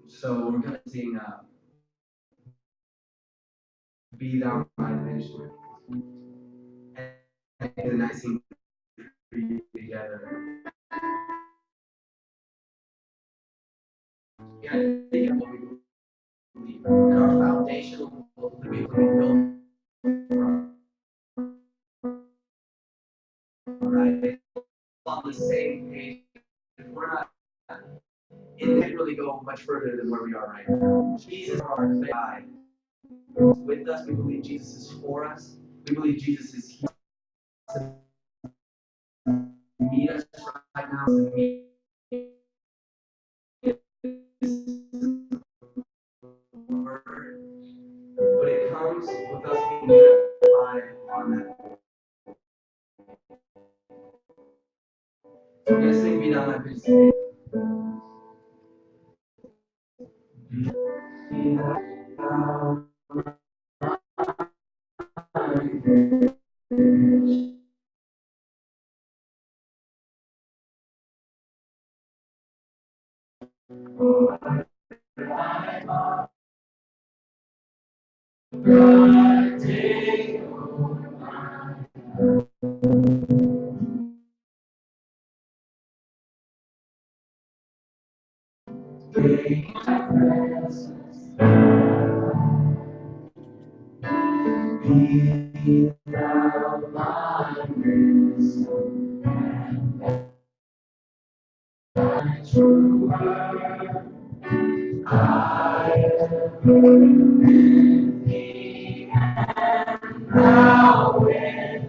So we're going to sing Be Thou My Vision. And I sing for you together. Yeah, what we believe. And our foundational belief that we build from, right? On the same page. If we're not, it can't really go much further than where we are right now. Jesus, our guide, is with us. We believe Jesus is for us. We believe Jesus is here to meet us right now, to meet word. But it comes with us being unified on that. So we're going to sing Be Thou My Vision. Be Thou Be Thou my wisdom and thy true word. I am with thee, and thou with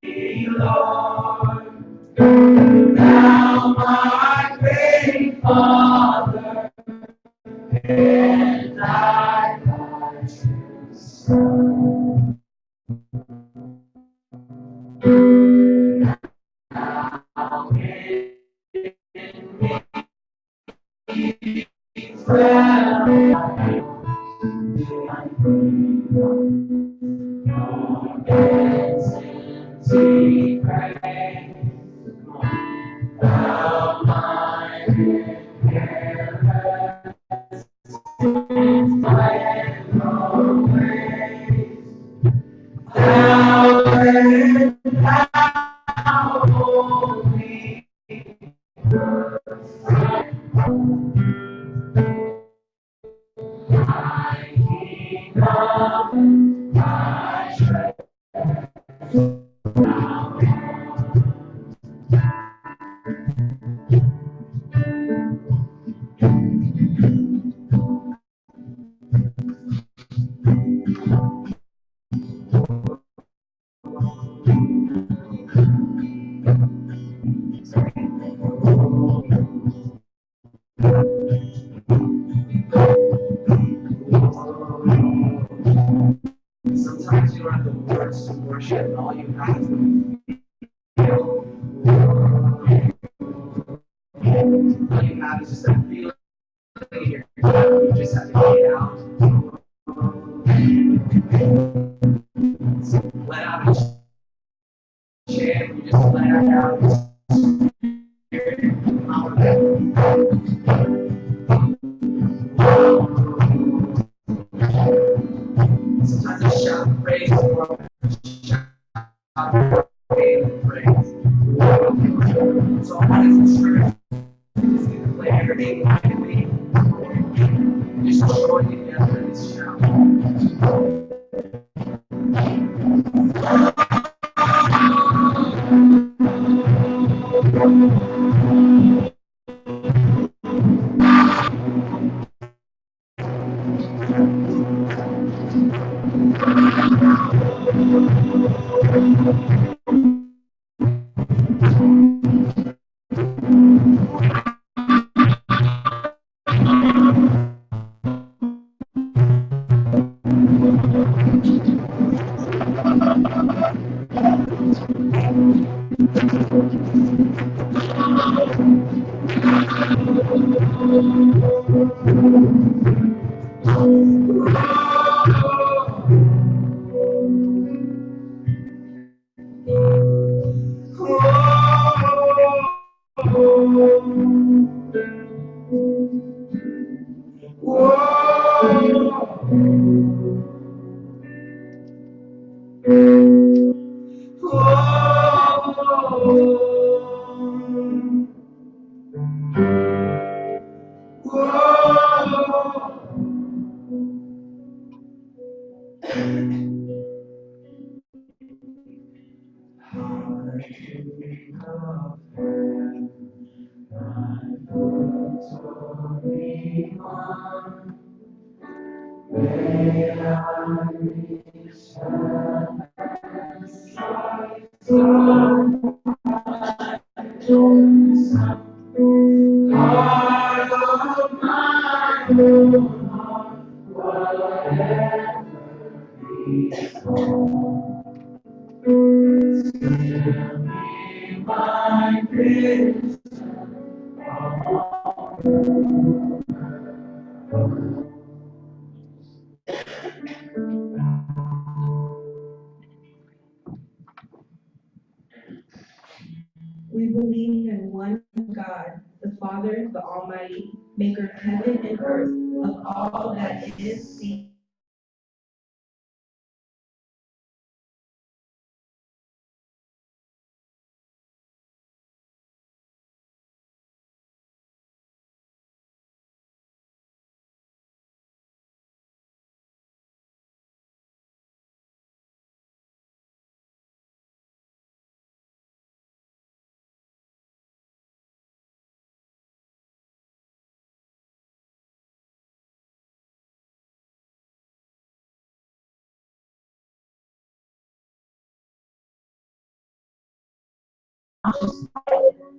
me, Lord. Thou my great Father, and I thy true Son. Now in me dwell thy freedom, no ends in secret. Thou my inheritance, my always. Thou and thou holy, thy kingdom, thy strength. that's what you feel. All you have is just that feeling in your gut. You just have to get it out. Let out a chant. You just let it out. Sometimes I shout praise or shout praise. So what is the scripture? Just declare immediately. Just join together in this shout. We believe in one God, the Father, the Almighty, maker of heaven and earth, of all that is seen.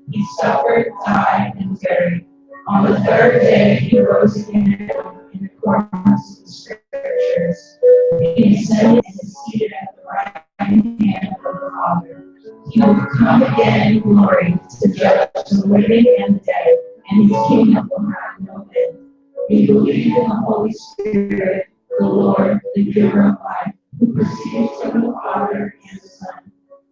He suffered, died, and was buried. On the third day, he rose again in accordance with the Scriptures. He ascended and is seated at the right hand of the Father. He will come again in glory to judge the living and the dead, and his kingdom will have no end. We believe in the Holy Spirit, the Lord, the giver of life, who proceeds from the Father and the Son.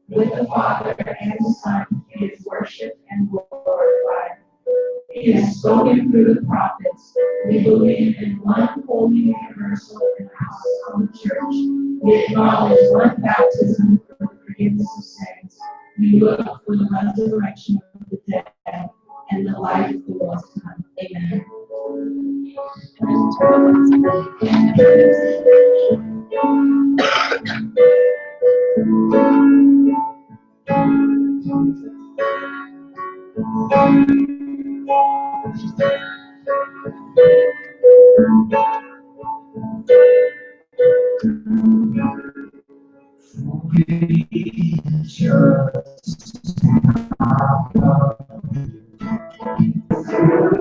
With the Father and the Son, he is worshipped and glorified. He has spoken through the prophets. We believe in one holy, universal, and apostolic church. We acknowledge one baptism for the forgiveness of sins. We look for the resurrection of the dead and the life of the world to come. Amen.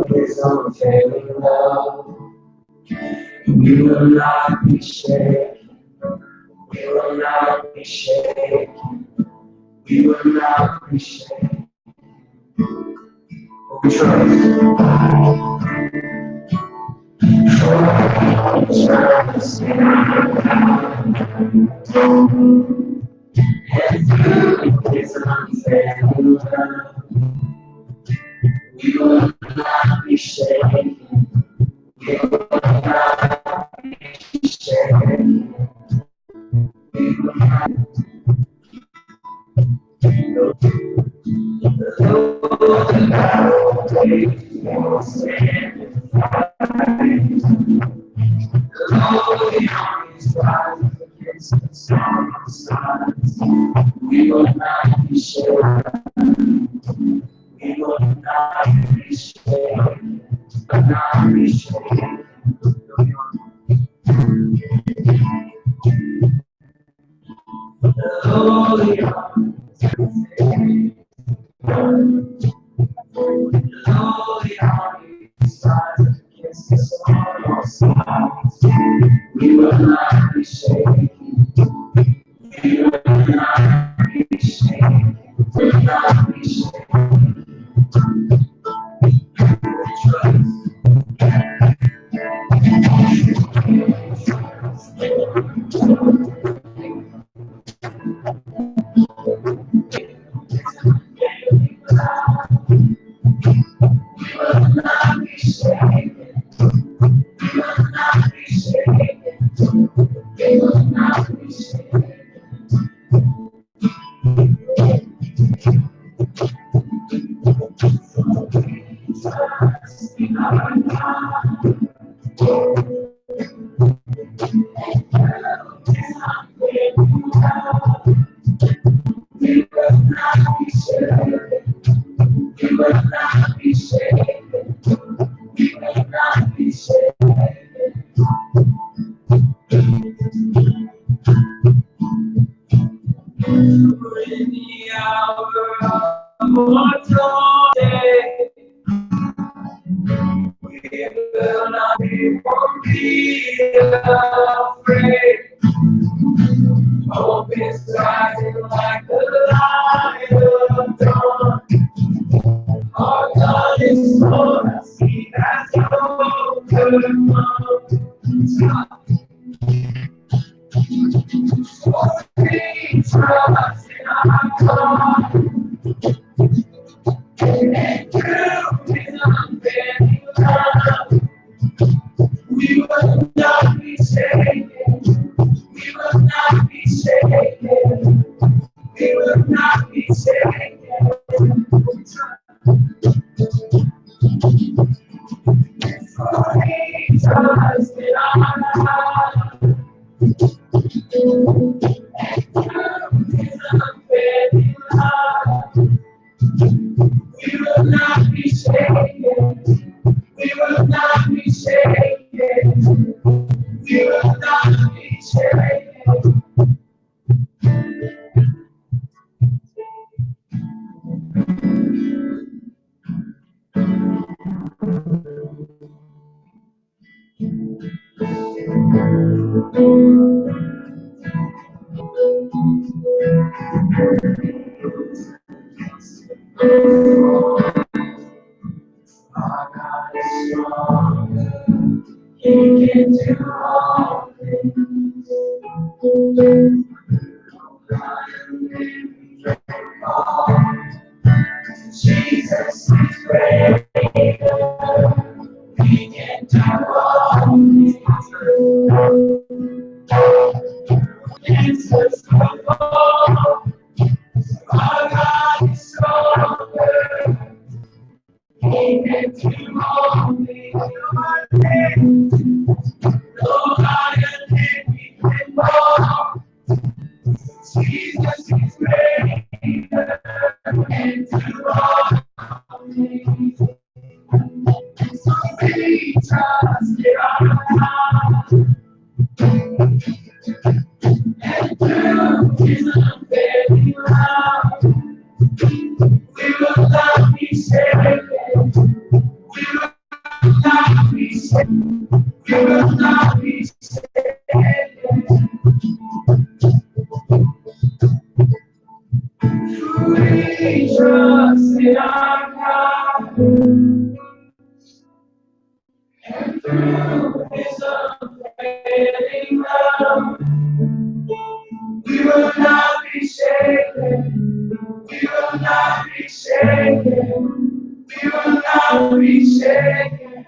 His unfailing love, we will not be shaken. We will not be shaken. We will not be shaken. We trust. Trust. And through His unfailing love, we will not be shaken. We will not be shaken. We will not we will not be shaken. We will not be shaken. Not be shaken. Holy we will not be shaken. We will not be shaken. We will not be shaken. In the hour of our day, we will not be afraid. Hope is rising like the light of dawn. Our God is for us, He has overcome. We trust in our God, and through His unfailing love, we will not be shaken. We will not be shaken. We will not be shaken. For He trust in our God, and through His unfailing love, we will not be shaken. We will not be shaken. We will not be shaken. Our God is strong. He can do all things. Jesus is great. He can do all things. Jesus is all. Our God is stronger. He can do all things. No higher than He can fall. Jesus is great. And do all things. So we trust in our God. And through His unfailing love, we will not be shaken. We will not be shaken. We will not be shaken. And through his unfailing love, we will not be shaken. We will not be shaken. We will not be shaken.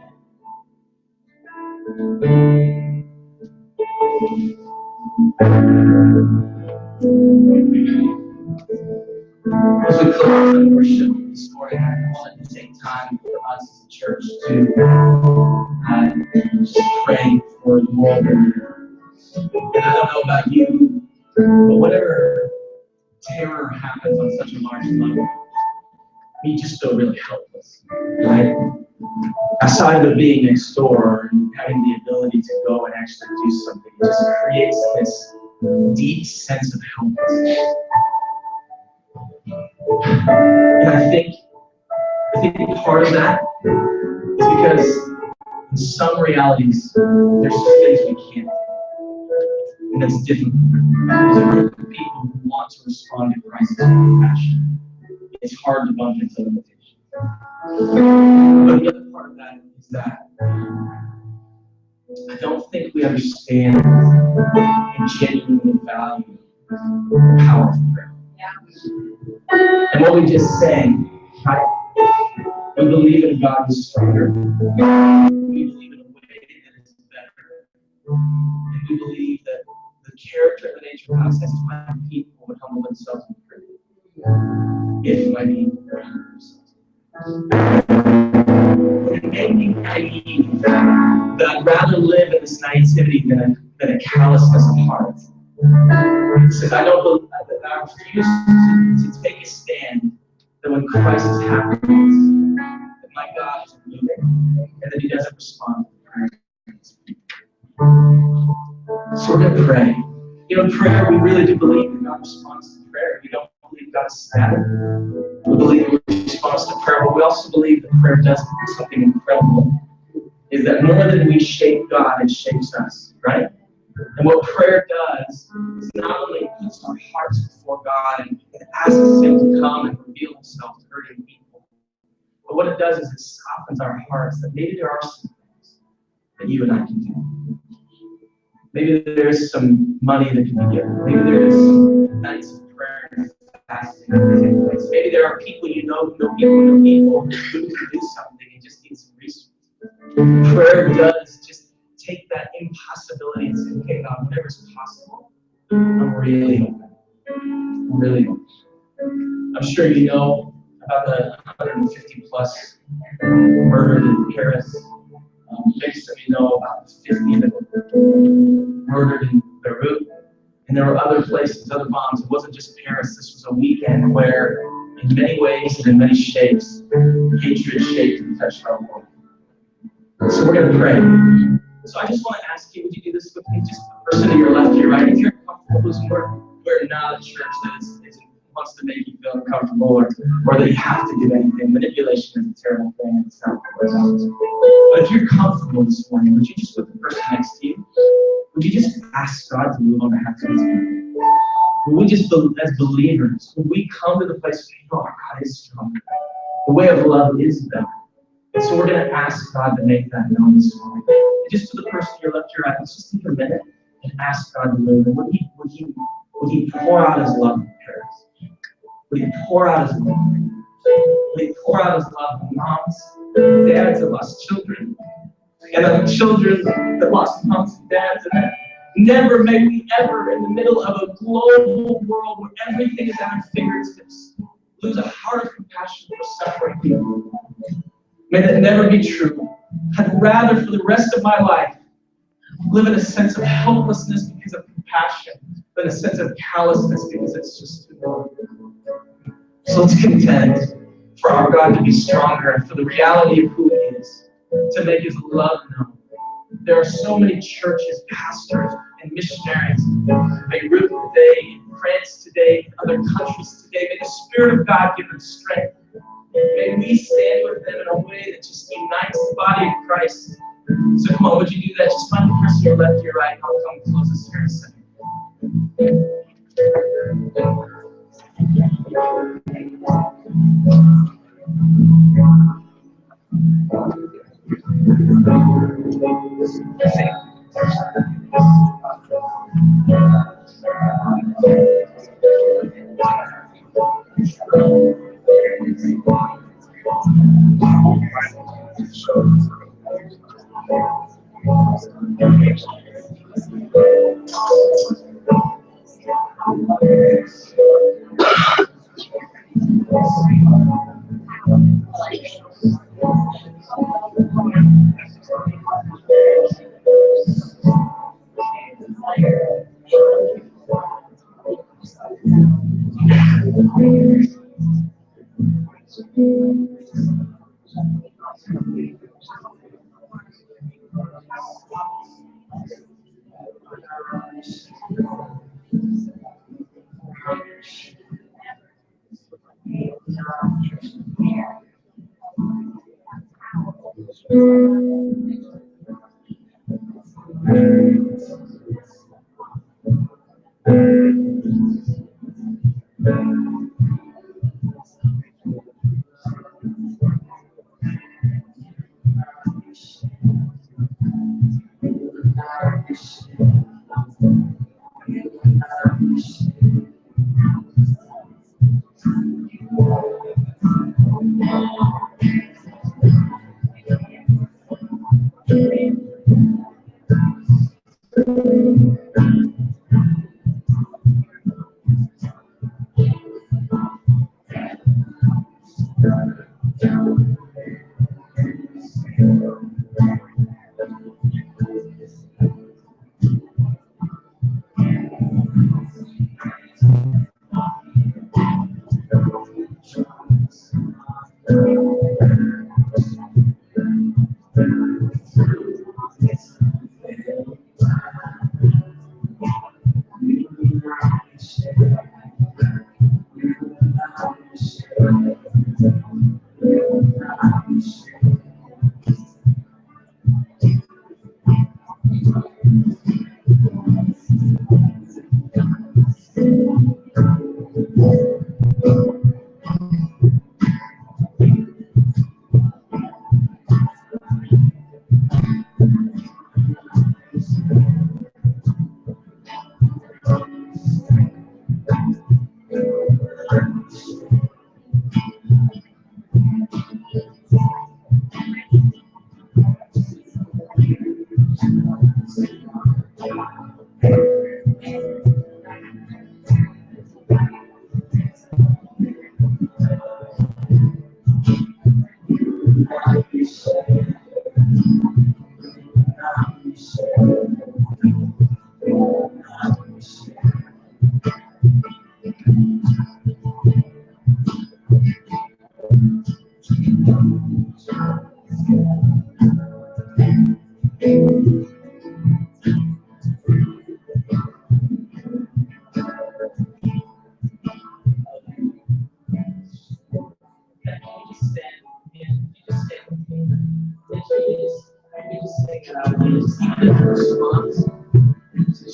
As we close in worship this morning, I want to take time for us as a church to just pray for the world. And I don't know about you, but whenever terror happens on such a large level, we just feel really helpless, right? Aside of being next door and having the ability to go and actually do something, it just creates this deep sense of helplessness. And I think part of that is because in some realities, there's just things we can't do. And that's difficult. There's a group of people who want to respond to crisis with compassion. It's hard to bump into limitations. But the other part of that is that I don't think we understand and genuinely value the power of prayer. And what we just sang, right? We believe in God who's stronger. We believe in a way that is better. And we believe that the character of the nature of God says my people would humble themselves and pray. If my people would humble themselves. And maybe naive that I'd rather live in this naivety than a callousness of heart. Because I don't believe that I refuse to take a stand that when crisis happens, that my God is moving and that He doesn't respond to prayers. So we're going to pray. You know, in prayer, we really do believe that God responds to prayer. We don't believe God is static. We believe He responds to prayer, but we also believe that prayer does something incredible. Is that more than we shape God, it shapes us, right? And what prayer does is not only puts our hearts before God and asks Him to come and reveal Himself to hurting people, but what it does is it softens our hearts that maybe there are some things that you and I can do. Maybe there's some money that can be given. Maybe there's some nights of prayer and fasting that can take place. Maybe there are people you know who know people who can do something and just need some resources. Prayer does just take that impossibility and say, okay, God, whatever's possible, I'm really open. I'm really open. I'm sure you know about the 150 plus murdered in Paris. Maybe some of you know about the 50 that were murdered in Beirut. And there were other places, other bombs. It wasn't just Paris. This was a weekend where, in many ways and in many shapes, hatred shaped and touched our world. So we're going to pray. So I just want to ask you, would you do this with me? Just the person to your left, to your right. If you're comfortable, we're not a church that wants to make you feel uncomfortable or that you have to do anything. Manipulation is a terrible thing. It's not what it's about. But if you're comfortable this morning, would you just, with the person next to you, would you just ask God to move on behalf of us? Would we just, as believers, would we come to the place where our God is strong? The way of love is better. And so we're going to ask God to make that known this morning. And just to the person to your left, your right, let's just take a minute and ask God to move. And would he pour out His love in Paris? Would He pour out His love? Would He pour out His love on moms, dads that lost children, and the children that lost moms and dads? And that never may we ever, in the middle of a global world where everything is at our fingertips, lose a heart of compassion for suffering people. May that never be true. I'd rather, for the rest of my life, live in a sense of helplessness because of compassion than a sense of callousness because it's just too long. So let's contend for our God to be stronger and for the reality of who He is, to make His love known. There are so many churches, pastors, and missionaries in Beirut today, in France today, in other countries today. May the Spirit of God give them strength. May we stand with them in a way that just unites the body of Christ. So come on, would you do that? Just find the person to your left, to your right, and I'll come close us here in a second.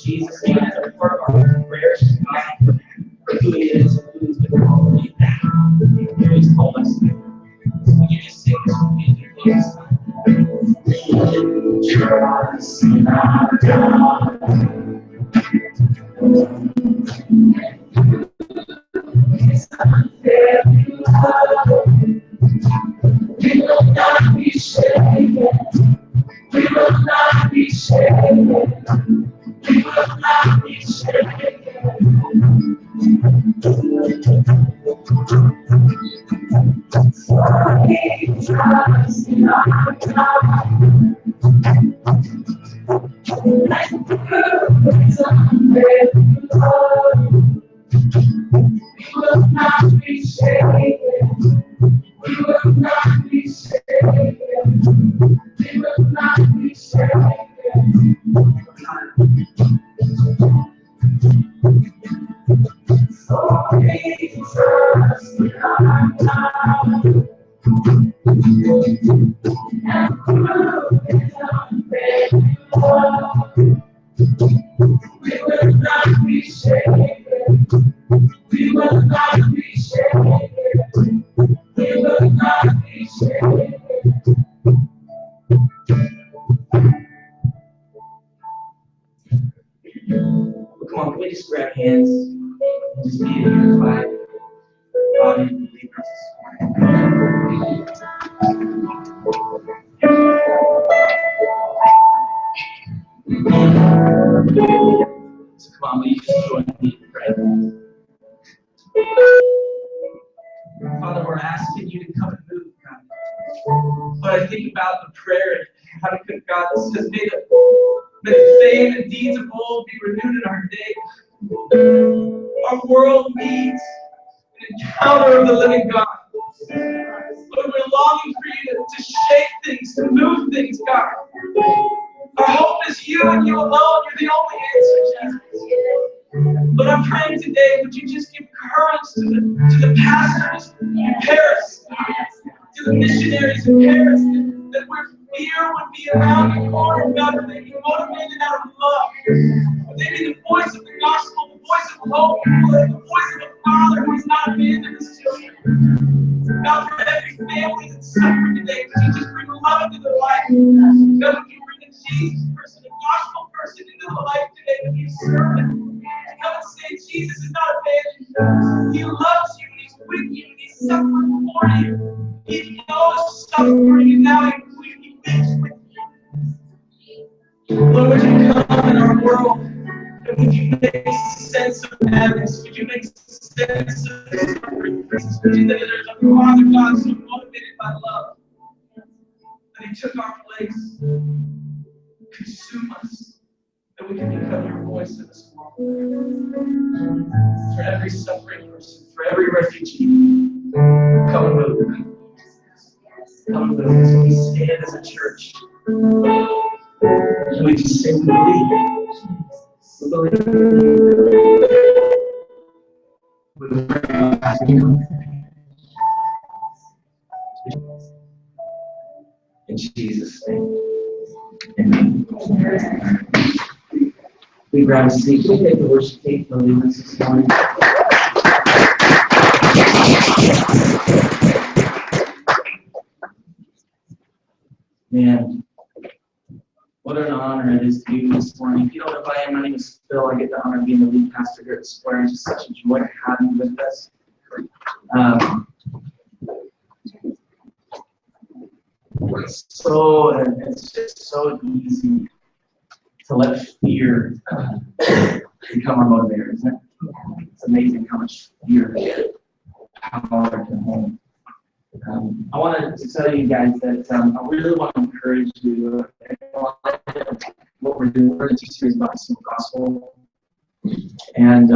Jesus answered part of our prayers to God for who He is and who He's been calling you now. Who He's called us to. Would you just sing this with me as we close? Trust in our God. His unfailing love. We will not be shaken. We will not be shaken. We will not be shaken. For we trust in our God. And through His unfailing love, we will not be shaken. We will not be shaken. We will not be shaken. For we trust in our God. And through His unfailing love, we will not be shaken. We will not be shaken. We will not be shaken. grab hands and just be a unified body of believers this morning. So come on, will you just join me in prayer? Father, we're asking you to come and move, God. But I think about the prayer and how to cook God that says, may the fame and deeds of old be renewed in our day. Our world needs an encounter of the living God. Lord, we're longing for you to shape things, to move things, God. Our hope is you and you alone. You're the only answer, Jesus. But I'm praying today, would you just give courage to the pastors in Paris, to the missionaries in Paris, that where fear would be around the corner, God, that they be motivated out of love. Would they be the voice of the gospel, the voice of hope, the voice of a father who has not abandoned his children. God, for every family that's suffering today, would you just bring love into their life? God, would you bring a Jesus person, a gospel person into the life today, would you serve them? Come and say, Jesus is not abandoned. He loves you, and he's with you, and he's suffering for you. He knows suffering, and now he weeps with you. Lord, would you come in our world, and would you make sense of madness? Would you make sense of suffering? Would you that there's a Father God so motivated by love that he took our place, consume us, that we can become your voice in this world. For every suffering person, for every refugee, come and move. Come and move. So we stand as a church. And we just say, we believe. We believe. We believe. In Jesus' name. Amen. We grab a seat. We take the worship tape for leading us this morning. Man, what an honor it is to be this morning. If you don't know who I am, my name is Phil. I get the honor of being the lead pastor here at Square. It's just such a joy to have you with us. It's just so easy to let fear become our motivator, isn't it? It's amazing how much fear power can hold. I wanted to tell you guys that I really want to encourage you. What we're doing, we're in a series about the gospel, and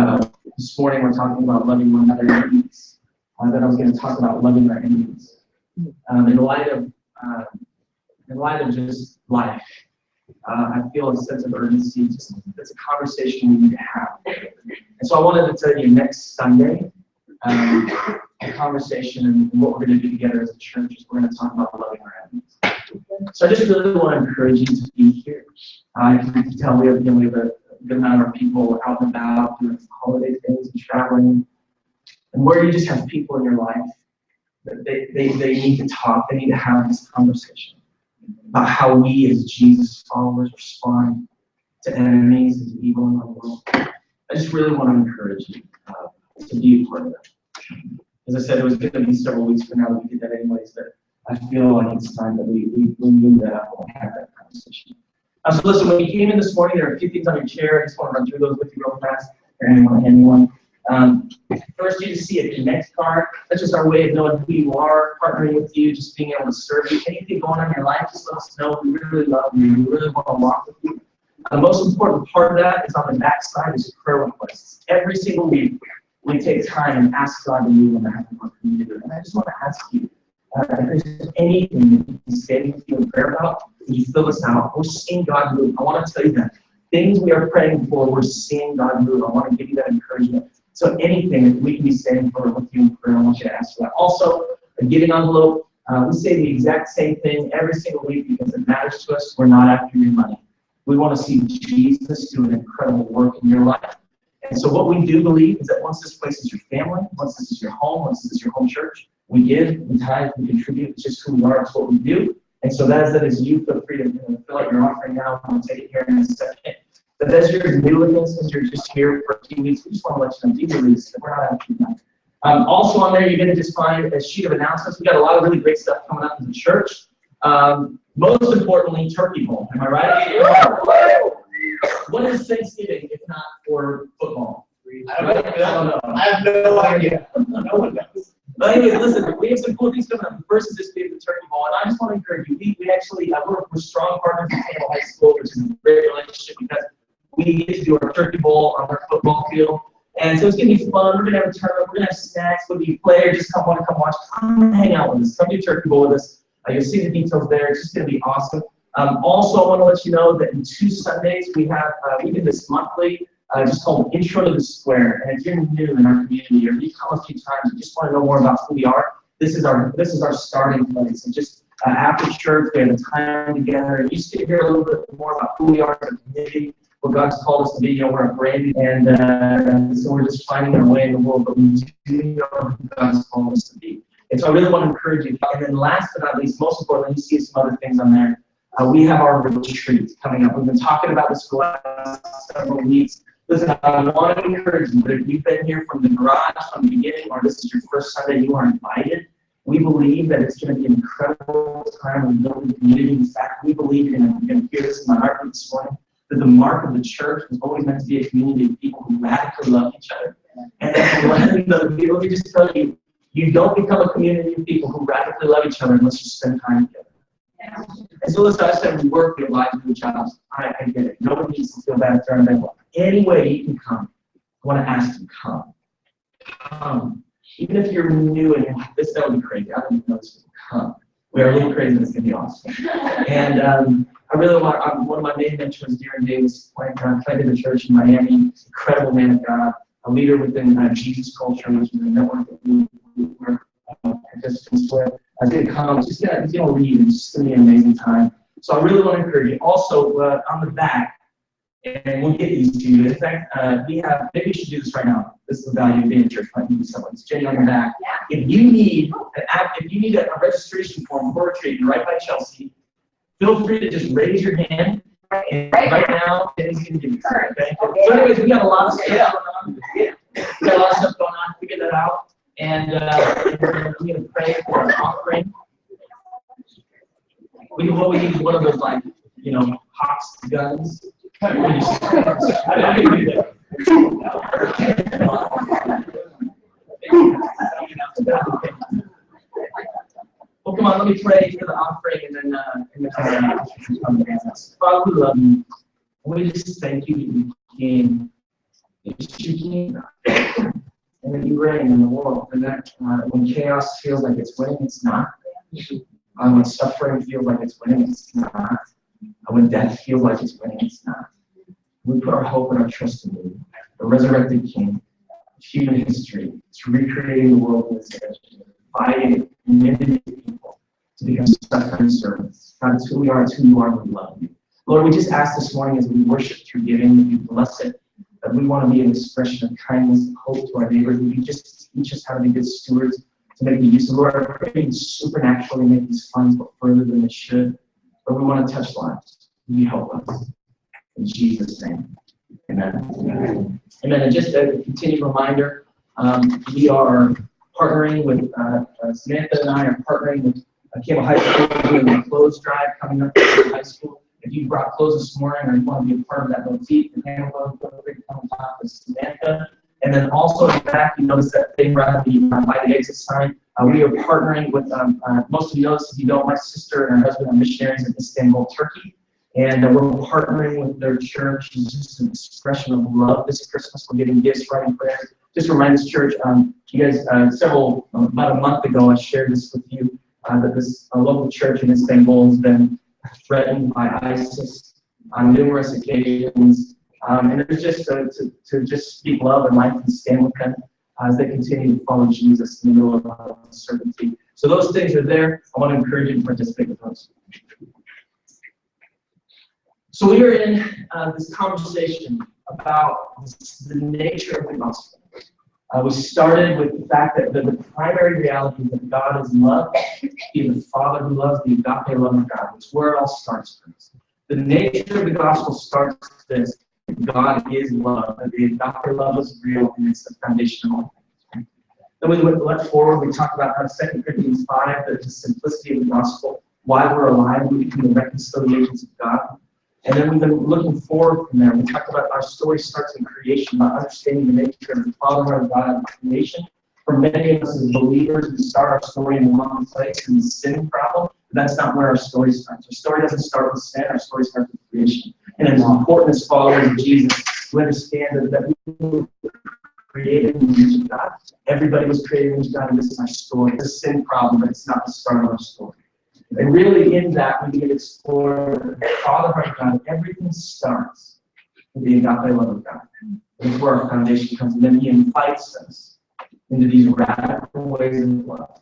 this morning we're talking about loving one another enemies. Then I was going to talk about loving our enemies in light of just life. I feel a sense of urgency. It's a conversation we need to have. And so I wanted to tell you next Sunday, a conversation and what we're going to do together as a church is we're going to talk about loving our enemies. So I just really want to encourage you to be here. As you can tell, we have a good amount of people out and about doing holiday things and traveling. And where you just have people in your life that they need to talk, they need to have this conversation about how we as Jesus followers respond to enemies and to evil in our world. I just really want to encourage you to be a part of that. As I said, it was going to be several weeks from now that we did that anyways, but I feel like it's time that we move that up and have that conversation. So listen, when you came in this morning, there are a few things on your chair. I just want to run through those with you real fast. Anyone. First, you just see a Connect card. That's just our way of knowing who you are, partnering with you, just being able to serve you. Anything going on in your life, just let us know. We really love you. We really want to walk with you. The most important part of that is on the back side is prayer requests. Every single week, we take time and ask God to move on behalf of our community. And I just want to ask you, if there's anything that you can say with you in prayer about, would you fill us out? We're seeing God move. I want to tell you that. Things we are praying for, we're seeing God move. I want to give you that encouragement. So anything that we can be saying for with you in prayer, I want you to ask for that. Also, a giving envelope. We say the exact same thing every single week because it matters to us. We're not after your money. We want to see Jesus do an incredible work in your life. And so what we do believe is that once this place is your family, once this is your home, once this is your home church, we give, we tithe, we contribute. It's just who we are. It's what we do. And so that is you feel free to fill out your offering now. I'm going to take it here in a second. But as you're new with us, as you're just here for a few weeks, we just want to let you know, do release that we're not out of tonight. Also on there, you're going to just find a sheet of announcements. We've got a lot of really great stuff coming up in the church. Most importantly, Turkey Bowl. Am I right? What is Thanksgiving if not for football? I don't know. I have no idea. No one knows. But anyways, listen, we have some cool things coming up. The first is this being the Turkey Bowl, and I just want to encourage you. We actually, we're strong partners with Campbell High School, which is a great relationship because we get to do our Turkey Bowl on our football field. And so it's going to be fun. We're going to have a tournament. We're going to have snacks. Whether you play or just come watch, come hang out with us. Come do Turkey Bowl with us. You'll see the details there. It's just going to be awesome. Also, I want to let you know that in 2 Sundays, we do this monthly, just called Intro to the Square. And if you're new in our community or you come a few times and just want to know more about who we are, this is our starting place. And just after church, we have a time together. And you just get to hear a little bit more about who we are as a community, what God's called us to be. We're a brand, and so we're just finding our way in the world, but we do know who God's called us to be. And so I really want to encourage you. And then last but not least, most importantly, you see some other things on there. We have our retreat coming up. We've been talking about this for the last several weeks. Listen, I want to encourage you that if you've been here from the garage from the beginning, or this is your first Sunday, you are invited. We believe that it's going to be an incredible time of building community. In fact, we believe, and you're going to hear this in my heart this morning, that the mark of the church was always meant to be a community of people who radically love each other. And let me just tell you, you don't become a community of people who radically love each other unless you spend time together. And so listen, I said we work, we have lives, we have jobs. I get it. Nobody needs to feel bad during that. Any way you can come, I want to ask you, come. Come. Even if you're new and you're like, that would be crazy. I don't even know this. Come. We are a little crazy, and it's going to be awesome. And I really want, one of my main mentors, Darren Davis, planted a church in Miami, incredible man of God, a leader within Jesus Culture, which is a network that we're participants with. He's going to read, it's just going to be an amazing time. So I really want to encourage you. Also, on the back, and we'll get these to you. In fact, maybe we should do this right now. This is the value of being in church. Might need someone. It's Jenny on the back. Yeah. If you need a registration form for a retreat, right by Chelsea, feel free to just raise your hand. And right now, Jenny's going to give you. Okay? So anyways, we got a lot of stuff going on. We got a lot of stuff going on. Figure that out. And we're going to pray for an offering. What we need is one of those, Hawks guns. I didn't do that. Well, come on, let me pray for the offering and then Father, we love you. We just thank you that you came. And then you reign in the world. And that when chaos feels like it's winning, it's not. When suffering feels like it's winning, it's not. When death feels like it's winning, it's not. We put our hope and our trust in you, the resurrected King, human history, to recreating the world in this age, fighting many people to become suffering servants. God, it's who we are, it's who you are, and we love you. Lord, we just ask this morning as we worship through giving, that you bless it, that we want to be an expression of kindness and hope to our neighbors. That you just teach us how to be good stewards, to make the use of, Lord, I pray you supernaturally make these funds go further than they should. But we want to touch lives. You help us. In Jesus' name. Amen. Amen. And just a continued reminder, we are partnering with, Samantha and I are partnering with Campbell High School, doing a clothes drive coming up to high school. If you brought clothes this morning or you want to be a part of that boutique, the Campbell feel free to come and talk with Samantha. And then also in the back, you notice that thing right by the exit sign. We are partnering with, most of you know this, if you don't, my sister and her husband are missionaries in Istanbul, Turkey. And we're partnering with their church. It's just an expression of love this Christmas. We're getting gifts, writing prayers. Just to remind this church, you guys, about a month ago, I shared this with you, that this local church in Istanbul has been threatened by ISIS on numerous occasions. And it's just to just speak love and life and stand with them as they continue to follow Jesus in the middle of uncertainty. So those things are there. I want to encourage you to participate with those. So we are in this conversation about the nature of the gospel. We started with the fact that the primary reality is that God is love. He is the Father who loves, the agape love of God. It's where it all starts for us. The nature of the gospel starts with this. God is love, that the agape love is real, and it's the foundation of all things. Then we went forward, we talked about how 2 Corinthians 5, the simplicity of the gospel, why we're alive, we become the reconciliations of God. And then we've been looking forward from there. We talked about our story starts in creation, about understanding the nature of the Father of God in creation. For many of us as believers, we start our story in the wrong place, in the sin problem. But that's not where our story starts. Our story doesn't start with sin, our story starts with creation. And it's important as followers of Jesus to understand that we were created in the image of God. Everybody was created in the image of God, and this is our story. It's a sin problem, but it's not the start of our story. And really in that, we can explore the Father of God. Everything starts with the agape love of God. That's where our foundation comes. And then he invites us into these radical ways of love.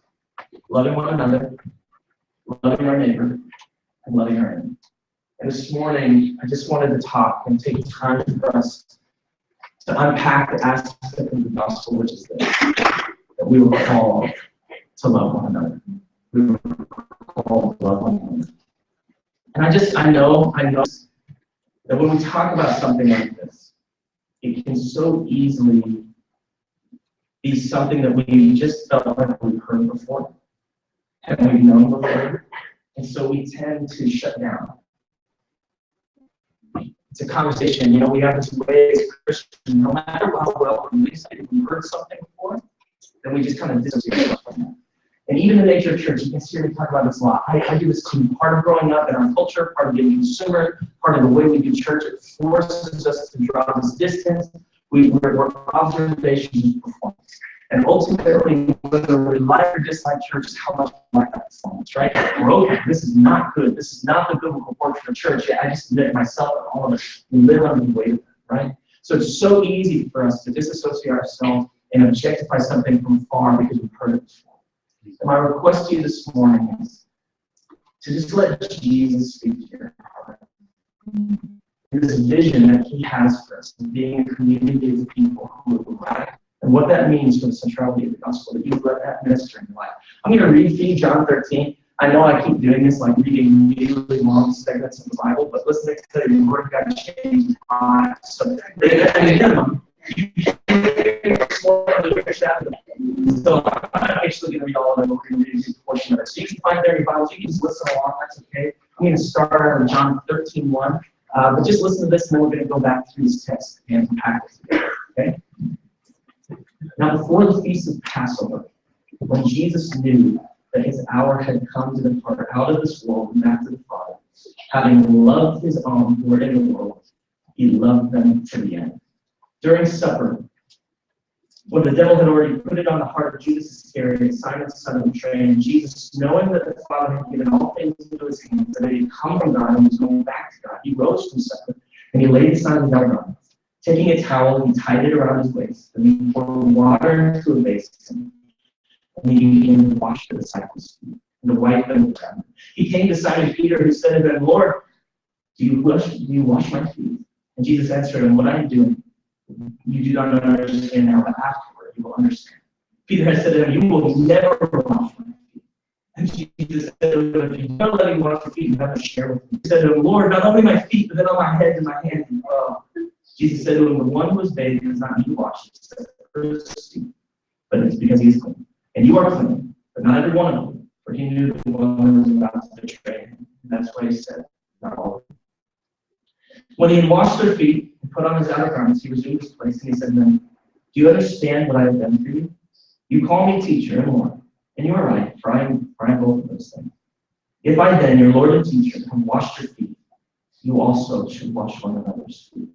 Loving one another, loving our neighbor, and loving our enemy. And this morning, I just wanted to talk and take time for us to unpack the aspect of the gospel, which is this, that we were called to love one another. We were called to love one another. And I know that when we talk about something like this, it can so easily be something that we just felt like we've heard before, and we've known before, and so we tend to shut down. It's a conversation, we have this way as Christians, no matter how well we've heard something before, then we just kind of dissociate from that. And even in the nature of church, you can see me talk about this a lot. I do this too. Part of growing up in our culture, part of being a consumer, part of the way we do church, it forces us to draw this distance. We're observations of performance. And ultimately, whether we like or dislike church is how much we like that performance, right? We're okay. This is not good. This is not the biblical portrait of church. I just admit myself and all of us, we live under the weight of it, right? So it's so easy for us to disassociate ourselves and objectify something from far because we've heard it before. And my request to you this morning is to just let Jesus speak to your heart. This vision that he has for us, of being a community of people who are alive, and what that means for the centrality of the gospel, that you let that minister in your life. I'm going to read for you John 13. I know I keep doing this, like reading really long segments of the Bible, but listen to the word of God changes lives. So, at a minimum, so I'm actually going to read all of it. We're going to read a portion of it. So you can find there in your Bibles. You can just listen along. That's okay. I'm going to start on John 13:1. But just listen to this, and then we're going to go back through this text and unpack it together. Okay? Now, before the feast of Passover, when Jesus knew that his hour had come to depart out of this world and back to the Father, having loved his own who were in the world, he loved them to the end. During supper, when the devil had already put it on the heart of Judas Iscariot, Simon's son, to betray him, Jesus, knowing that the Father had given all things into his hands, that he had come from God and was going back to God, he rose from supper, and he laid aside his outer garment. Taking a towel, he tied it around his waist, and he poured water into a basin, and he began to wash the disciples' feet, and to wipe them with them. He came to Simon Peter, who said to him, Lord, do you wash my feet? And Jesus answered him, what I am doing, you do not understand now, but afterward you will understand. Peter had said to him, you will never wash my feet. And Jesus said to him, if you don't let me wash your feet, you have to share with me. He said to him, Lord, not only my feet, but then on my head and my hands as well. Jesus said to him, the one who is bathed does not need to wash except for his feet, but it's because he is clean. And you are clean, but not every one of them, for he knew the one who was about to betray him. And that's why he said, not all of them. When he had washed their feet and put on his outer garments, he resumed his place, and he said to them, do you understand what I have done for you? You call me teacher and Lord, and you are right, for I am both of those things. If I then, your Lord and teacher, have washed your feet, you also should wash one another's feet.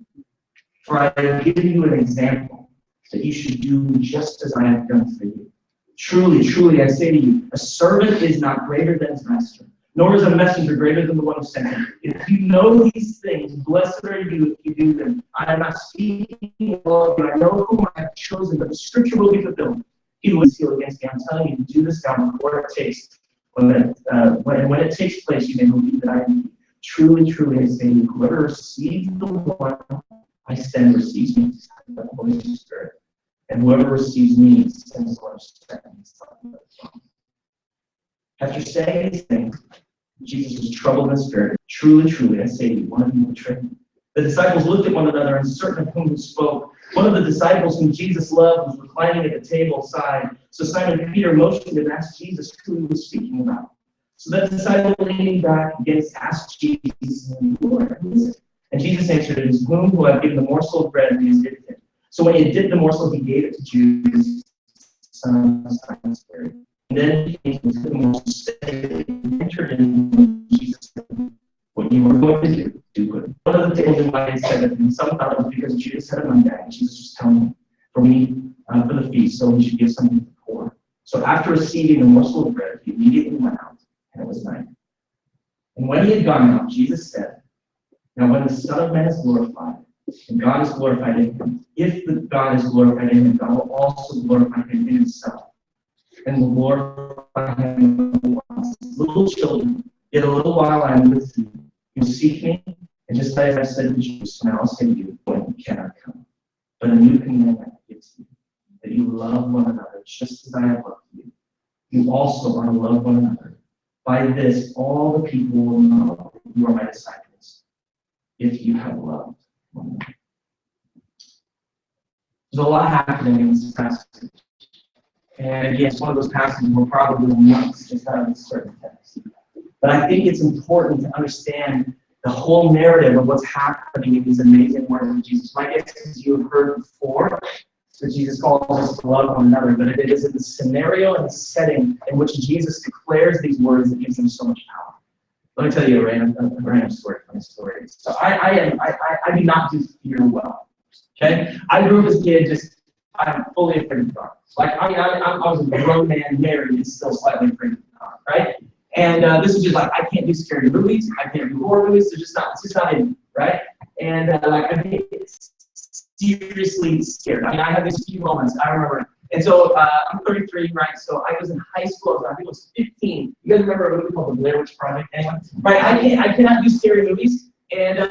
For I have given you an example that you should do just as I have done for you. Truly, truly, I say to you, a servant is not greater than his master, nor is a messenger greater than the one who sent him. If you know these things, blessed are you if you do them. I am not speaking of you. I know whom I have chosen, but the scripture will be fulfilled. He will seal against me. I'm telling you to do this now before it takes. When it takes place, you may believe that I am. Truly, truly, I say to you, whoever receives the one I send receives me, the Holy Spirit. And whoever receives me sends the Lord Spirit. After saying these things, Jesus was troubled in spirit. Truly, truly, I say to you, one of you will betray me. The disciples looked at one another, and certain of whom spoke. One of the disciples whom Jesus loved was reclining at the table side. So Simon Peter motioned and asked Jesus who he was speaking about. So that disciple leaning back against asked Jesus, Lord, who is it? And Jesus answered, it is whom who I've given the morsel of bread and he has dipped it. So when he had dipped the morsel, he gave it to Judas, son of Simon Iscariot. And then he came to the morsel, entered in Jesus. What you were going to do good. One of the tables in my head said that, and some thought it was because Judas had a money bag, and Jesus was telling him, for the feast, so we should give something to the poor. So after receiving the morsel of bread, he immediately went out, and it was night. And when he had gone out, Jesus said, now when the Son of Man is glorified, and God is glorified in him, if the God is glorified in him, God will also glorify him in himself, and will glorify him once. Little children, yet a little while I am with you. You seek me, and just as I said to Jesus, so now I'll say to you, when you cannot come. But a new commandment I give to you, that you love one another just as I have loved you. You also are to love one another. By this, all the people will know you are my disciples, if you have loved one another. There's a lot happening in this passage. And again, it's one of those passages we're probably months just out of this certain text. But I think it's important to understand the whole narrative of what's happening in these amazing words of Jesus. My guess is you have heard before that Jesus calls us to love one another, but it is in the scenario and the setting in which Jesus declares these words that gives them so much power. Let me tell you a random story from the story. So I do not do fear well. Okay? I grew up as a kid, I'm fully afraid of the dark. Like, I was a grown man, married, and still slightly afraid of the dark, right? And this is just like, I can't do scary movies, I can't do horror movies, it's just not in me, right? And I get seriously scared. I mean, I have these few moments, I remember. And so I'm 33, right? So I was in high school, I think I was 15. You guys remember a movie called The Blair Witch Project? Anyone? Right, I cannot do scary movies. And I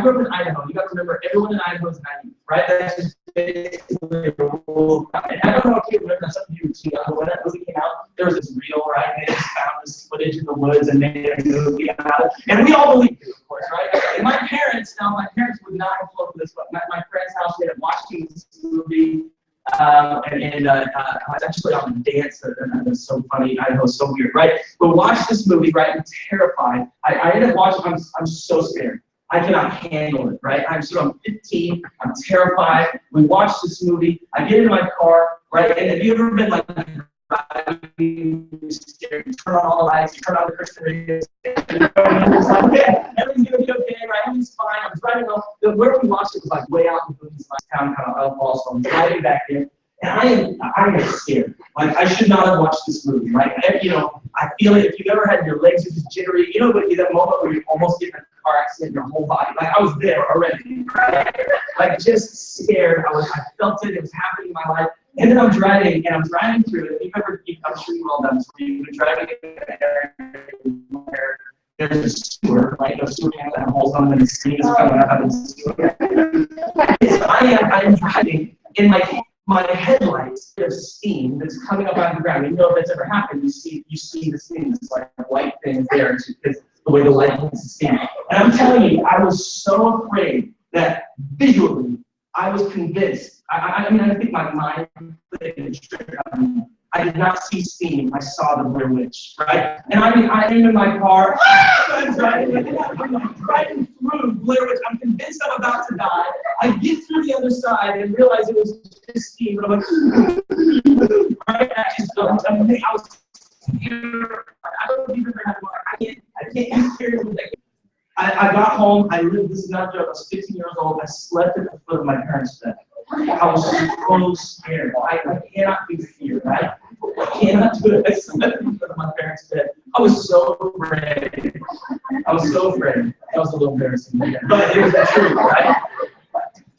grew up in Idaho. You guys remember everyone in Idaho is naive, right? That's just basically the rule. And I don't know if you remember, that's something you see. When that movie came out, there was this reel, right? They just found this footage in the woods and made a movie out. And we all believed it, of course, right? And my parents would not have flown for this, but my parents' house, we had watched this movie. I was actually on the dance, and it's so funny. Idaho's so weird, right? But watch this movie, right? I'm terrified. I ended up watching. I'm so scared. I cannot handle it, right? I'm 15. I'm terrified. We watch this movie. I get into my car, right? And have you ever been like driving, scared? You turn on all the lights, you turn on the Christian radio, it's like, okay, everything's gonna be okay, right? Everything's fine. I'm driving home. Where we watched it was like way out in the town, kind of outlaw. So I'm driving back in, and I am scared. Like, I should not have watched this movie, right? I feel it. If you've ever had your legs are just jittery, that moment where you almost get in a car accident, your whole body. Like, I was there already, right? Like, just scared. I felt it. It was happening in my life. And then I'm driving through it. I'm sure you've all done this. You've been driving in an area where there's a sewer, right? A sewer can have holes on them, and the steam is coming up out of the sewer. I am driving in my headlights. There's steam that's coming up out of the ground. You know if that's ever happened, you see the steam. It's like a white thing there because the way the light hits the steam. And I'm telling you, I was so afraid that visually I was convinced. I think my mind played a trick on me. I did not see steam. I saw the Blair Witch, right? And I'm in my car. I'm driving through Blair Witch. I'm convinced I'm about to die. I get through the other side and realize it was just steam. But I'm like, right? I was scared. I don't even remember. I can't use fear. I got home. This is not a joke. I was 15 years old. I slept at the foot of my parents' bed. I was so scared. I cannot do fear, right? I cannot do it. I slept in front of my parents' bed. I was so afraid. I was that was a little embarrassing, but it was the truth, right?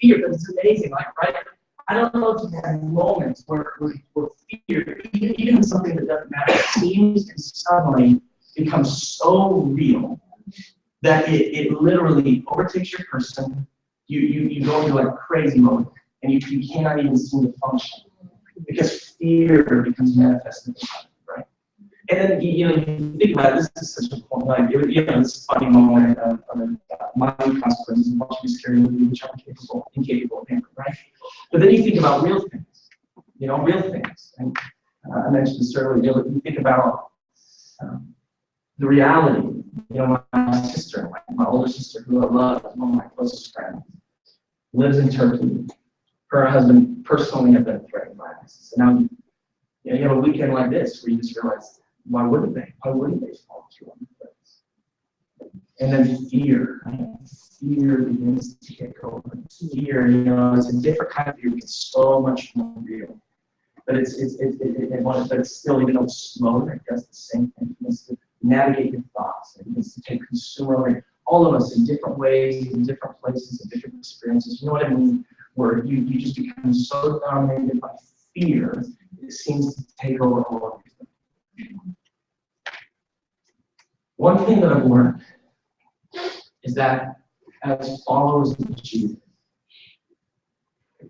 Fear, but it's amazing, right? I don't know if you've had moments where fear, even something that doesn't matter, seems and suddenly becomes so real that it literally overtakes your person. You go into like a crazy mode, and you cannot even seem to function because fear becomes manifested, right? And then you think about it. This is such a point. Like this funny moment of my consequences and watch me scary movie, which I'm incapable of handling, right? But then you think about real things, real things. And I mentioned this earlier. You think about the reality. My sister, my older sister, who I love, one of my closest friends, lives in Turkey. Her husband personally have been threatened by ISIS. So now you have a weekend like this where you just realize, why wouldn't they? Why wouldn't they fall through on the place? And then fear, right? Fear begins to take over. Fear, it's a different kind of fear. It's so much more real. But it's still, even though it's slower, it does the same thing. It needs to navigate your thoughts. It needs to take consumer, all of us in different ways, in different places, in different experiences. You know what I mean? Where you just become so dominated by fear, it seems to take over all of everything. One thing that I've learned is that as followers of Jesus,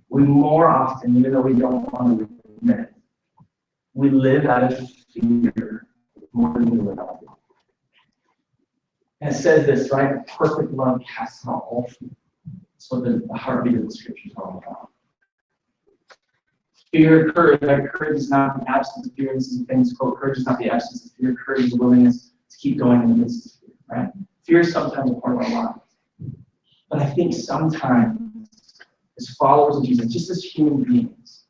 we more often, even though we don't want to admit it, we live out of fear more than we live out of love. And it says this, right? Perfect love casts out all fear. That's what the heartbeat of the scripture is all about. Fear, courage is not the absence of fear. This is a famous quote. Courage is not the absence of fear. Courage is the willingness to keep going in the midst of fear, right? Fear is sometimes a part of our lives. But I think sometimes, as followers of Jesus, just as human beings,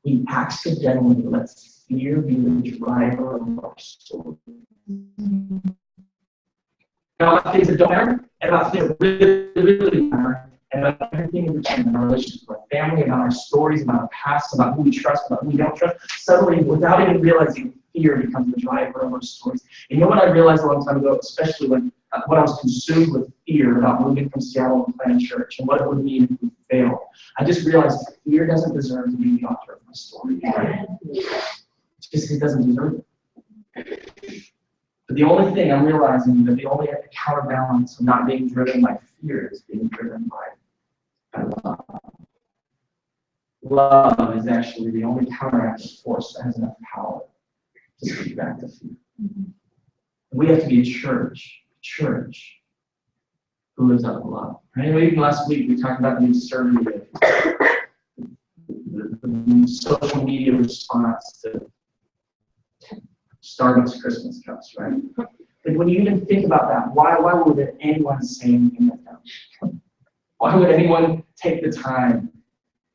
we accidentally let fear be the driver of our story. About things that don't matter, and about things that really matter, and about everything in between, in our relationships with our family, about our stories, about our past, about who we trust, about who we don't trust. Suddenly, without even realizing, fear becomes the driver of our stories. And you know what I realized a long time ago, especially when I was consumed with fear about moving from Seattle and planting church, and what it would mean if we failed. I just realized fear doesn't deserve to be the author of my story. It doesn't deserve it. But the only thing I'm realizing is that the only counterbalance of not being driven by fear is being driven by love. Love is actually the only counteractive force that has enough power to speak back to fear. We have to be a church who lives out of love. Right? Even last week we talked about the absurdity of the social media response to Starbucks Christmas cups, right? But when you even think about that, why would anyone say anything like that? Why would anyone take the time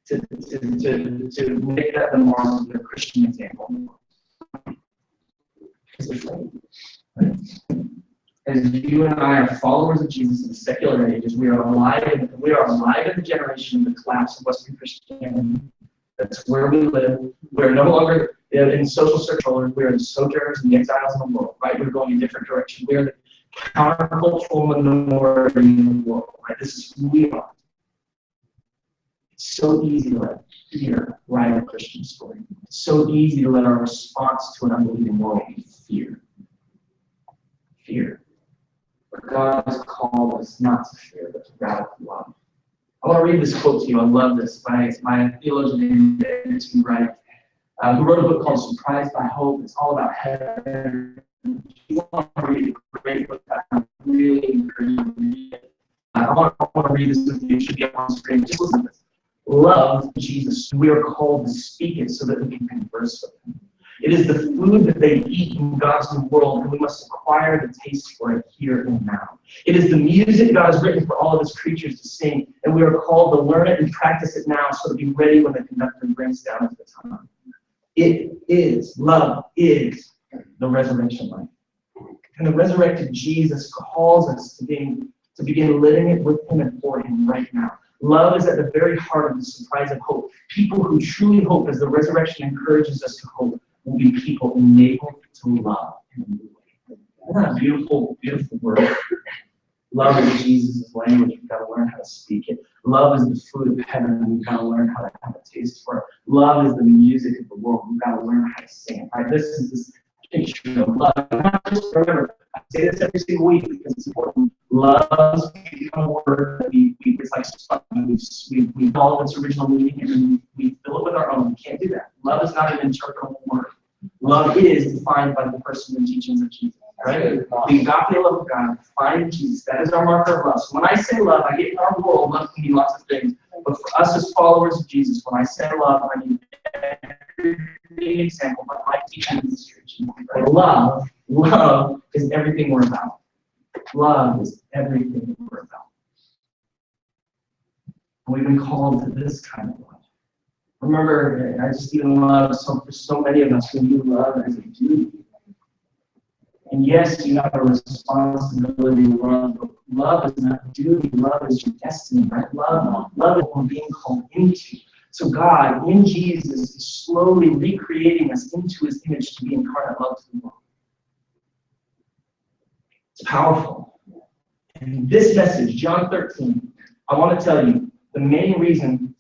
to make that the norm of their Christian example? Because they're afraid, right? As you and I are followers of Jesus in the secular ages, we are alive in the generation of the collapse of Western Christianity. That's where we live. We're no longer in social circle. We're the sojourners and the exiles in the world, right? We're going in a different direction. We're the countercultural minority in the world, right? This is who we are. It's so easy to let fear write our Christian story. It's so easy to let our response to an unbelieving world be fear. Fear. But God has called us not to fear, but to radical love. I want to read this quote to you. I love this. It's by a theologian named N.T. Wright, who wrote a book called Surprised by Hope. It's all about heaven. If you want to read a great book, I really encourage you to read it. I want to read this with you. It should be up on the screen. Just listen to this. Love Jesus. We are called to speak it so that we can converse with him. It is the food that they eat in God's new world, and we must acquire the taste for it here and now. It is the music God has written for all of his creatures to sing, and we are called to learn it and practice it now so to be ready when the conductor brings down at the time. Love is the resurrection life. And the resurrected Jesus calls us to begin living it with him and for him right now. Love is at the very heart of the surprise of hope. People who truly hope, as the resurrection encourages us to hope, will be people enabled to love in a new way. Isn't that a beautiful, beautiful word? Love is Jesus' language. We've got to learn how to speak it. Love is the food of heaven, and we've got to learn how to have a taste for it. Love is the music of the world. We've got to learn how to sing it. Right? This is this picture of love. Not just remember, I say this every single week because it's important. Love has become a word that it's like we follow its original meaning and then we fill it with our own. We can't do that. Love is not an interpretable word. Love is defined by the person and teachings of Jesus. Right? The agape love of God, find Jesus. That is our marker of love. So when I say love, I get in our world, love can mean lots of things. But for us as followers of Jesus, when I say love, I mean every example, but my teaching in this church. Love is everything we're about. Love is everything we're about. And we've been called to this kind of love. Remember, I just even love, for so many of us, when you love as a duty. And yes, you have a responsibility to love, but love is not duty. Love is your destiny, right? Love is what we're being called into. So God, in Jesus, is slowly recreating us into His image to be incarnate love to the world. It's powerful. And this message, John 13, I want to tell you, the main reason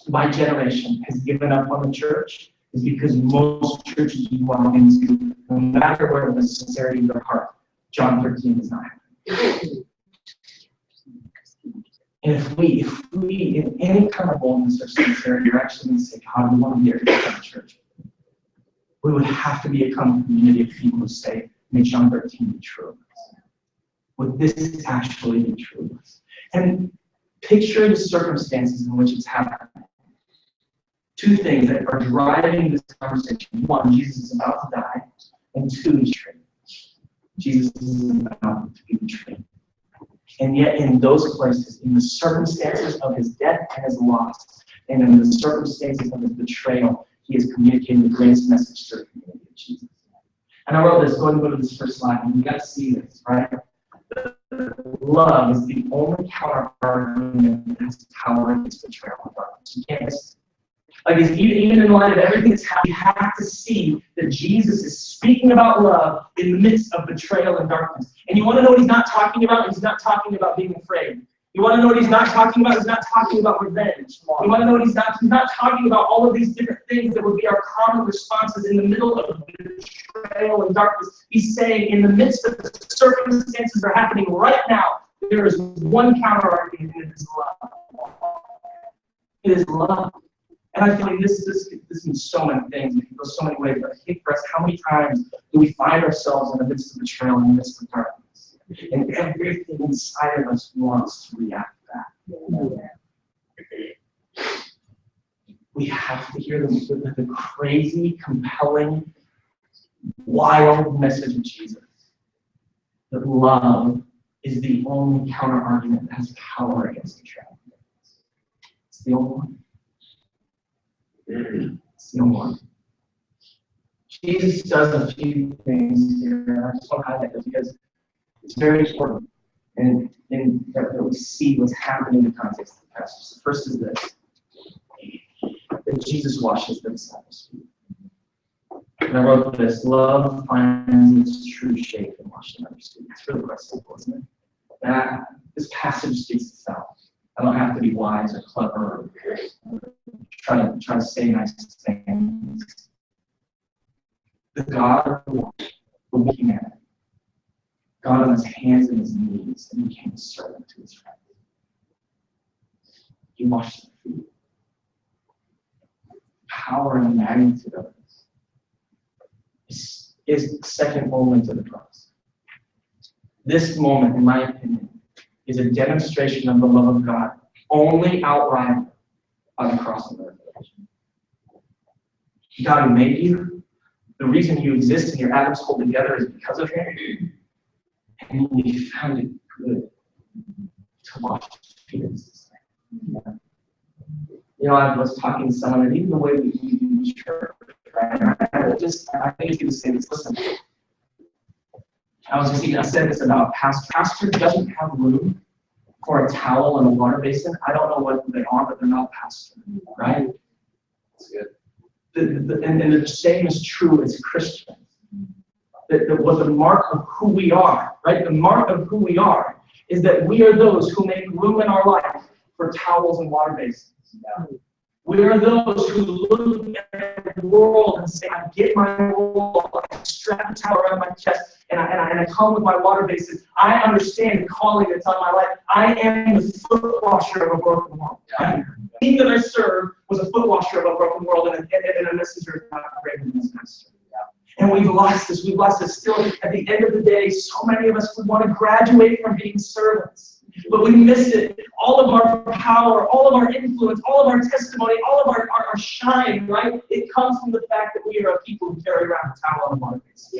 my generation has given up on the church is because most churches you walk into, no matter where the sincerity of their heart, John 13 is not happening. And if we, in any kind of boldness or sincerity, are actually going to say, God, we want to be a Christian church, we would have to become a community of people who say, may John 13 be true of us. Would this actually be true of us? And picture the circumstances in which it's happening. Two things that are driving this conversation. One, Jesus is about to die. And two, he's betrayed. Jesus is about to be betrayed. And yet in those places, in the circumstances of his death and his loss, and in the circumstances of his betrayal, he is communicating the greatest message to the community of Jesus. And I wrote this, go ahead and go to this first slide, and you got to see this, right? Love is the only counter-argument that has power against betrayal and darkness. You can't miss it. Like, even in light of everything that's happening, you have to see that Jesus is speaking about love in the midst of betrayal and darkness. And you want to know what he's not talking about? He's not talking about being afraid. You want to know what he's not talking about? He's not talking about revenge. You want to know what he's not talking about all of these different things that would be our common responses in the middle of betrayal and darkness. He's saying in the midst of the circumstances that are happening right now, there is one counter-argument, and it is love. It is love. And I feel like this means so many things. It can go so many ways. But I think for us, how many times do we find ourselves in the midst of betrayal, in the midst of darkness? And everything inside of us wants to react to that. We have to hear the crazy, compelling, wild message of Jesus. That love is the only counter-argument that has power against betrayal. It's the only one. It's the only one. Jesus does a few things here, and I just want to highlight this because it's very important, and that we see what's happening in the context of the passage. The first is this: that Jesus washes the disciples' feet. And I wrote this: love finds its true shape in washing others' feet. It's really quite simple, isn't it? This passage speaks itself. I don't have to be wise or clever or try to say nice things. The God of humanity, God on his hands and his knees, and became a servant to his friends. He washed their feet. The power and the magnitude of this is second only to the cross. This moment, in my opinion, is a demonstration of the love of God, only outright by the cross of the resurrection. God who made you, the reason you exist and your atoms hold together is because of him. And he found it good to wash feet. You know, I was talking to someone, and even the way we do church, right? I think it's going to say this. Listen, I said this about pastor. Pastor doesn't have room for a towel and a water basin. I don't know what they are, but they're not pastor, right? That's good. And the same is true as Christians. What the mark of who we are, right? The mark of who we are is that we are those who make room in our life for towels and water basins. Yeah. We are those who look at the world and say, I get my role, I strap a towel around my chest, and I come with my water basin. I understand the calling that's on my life. I am the foot washer of a broken world. The team that I served was a foot washer of a broken world, and a messenger of God greater than his master. And we've lost this. We've lost this. Still, at the end of the day, so many of us would want to graduate from being servants. But we miss it. All of our power, all of our influence, all of our testimony, all of our shine, right? It comes from the fact that we are a people who carry around a towel on our face.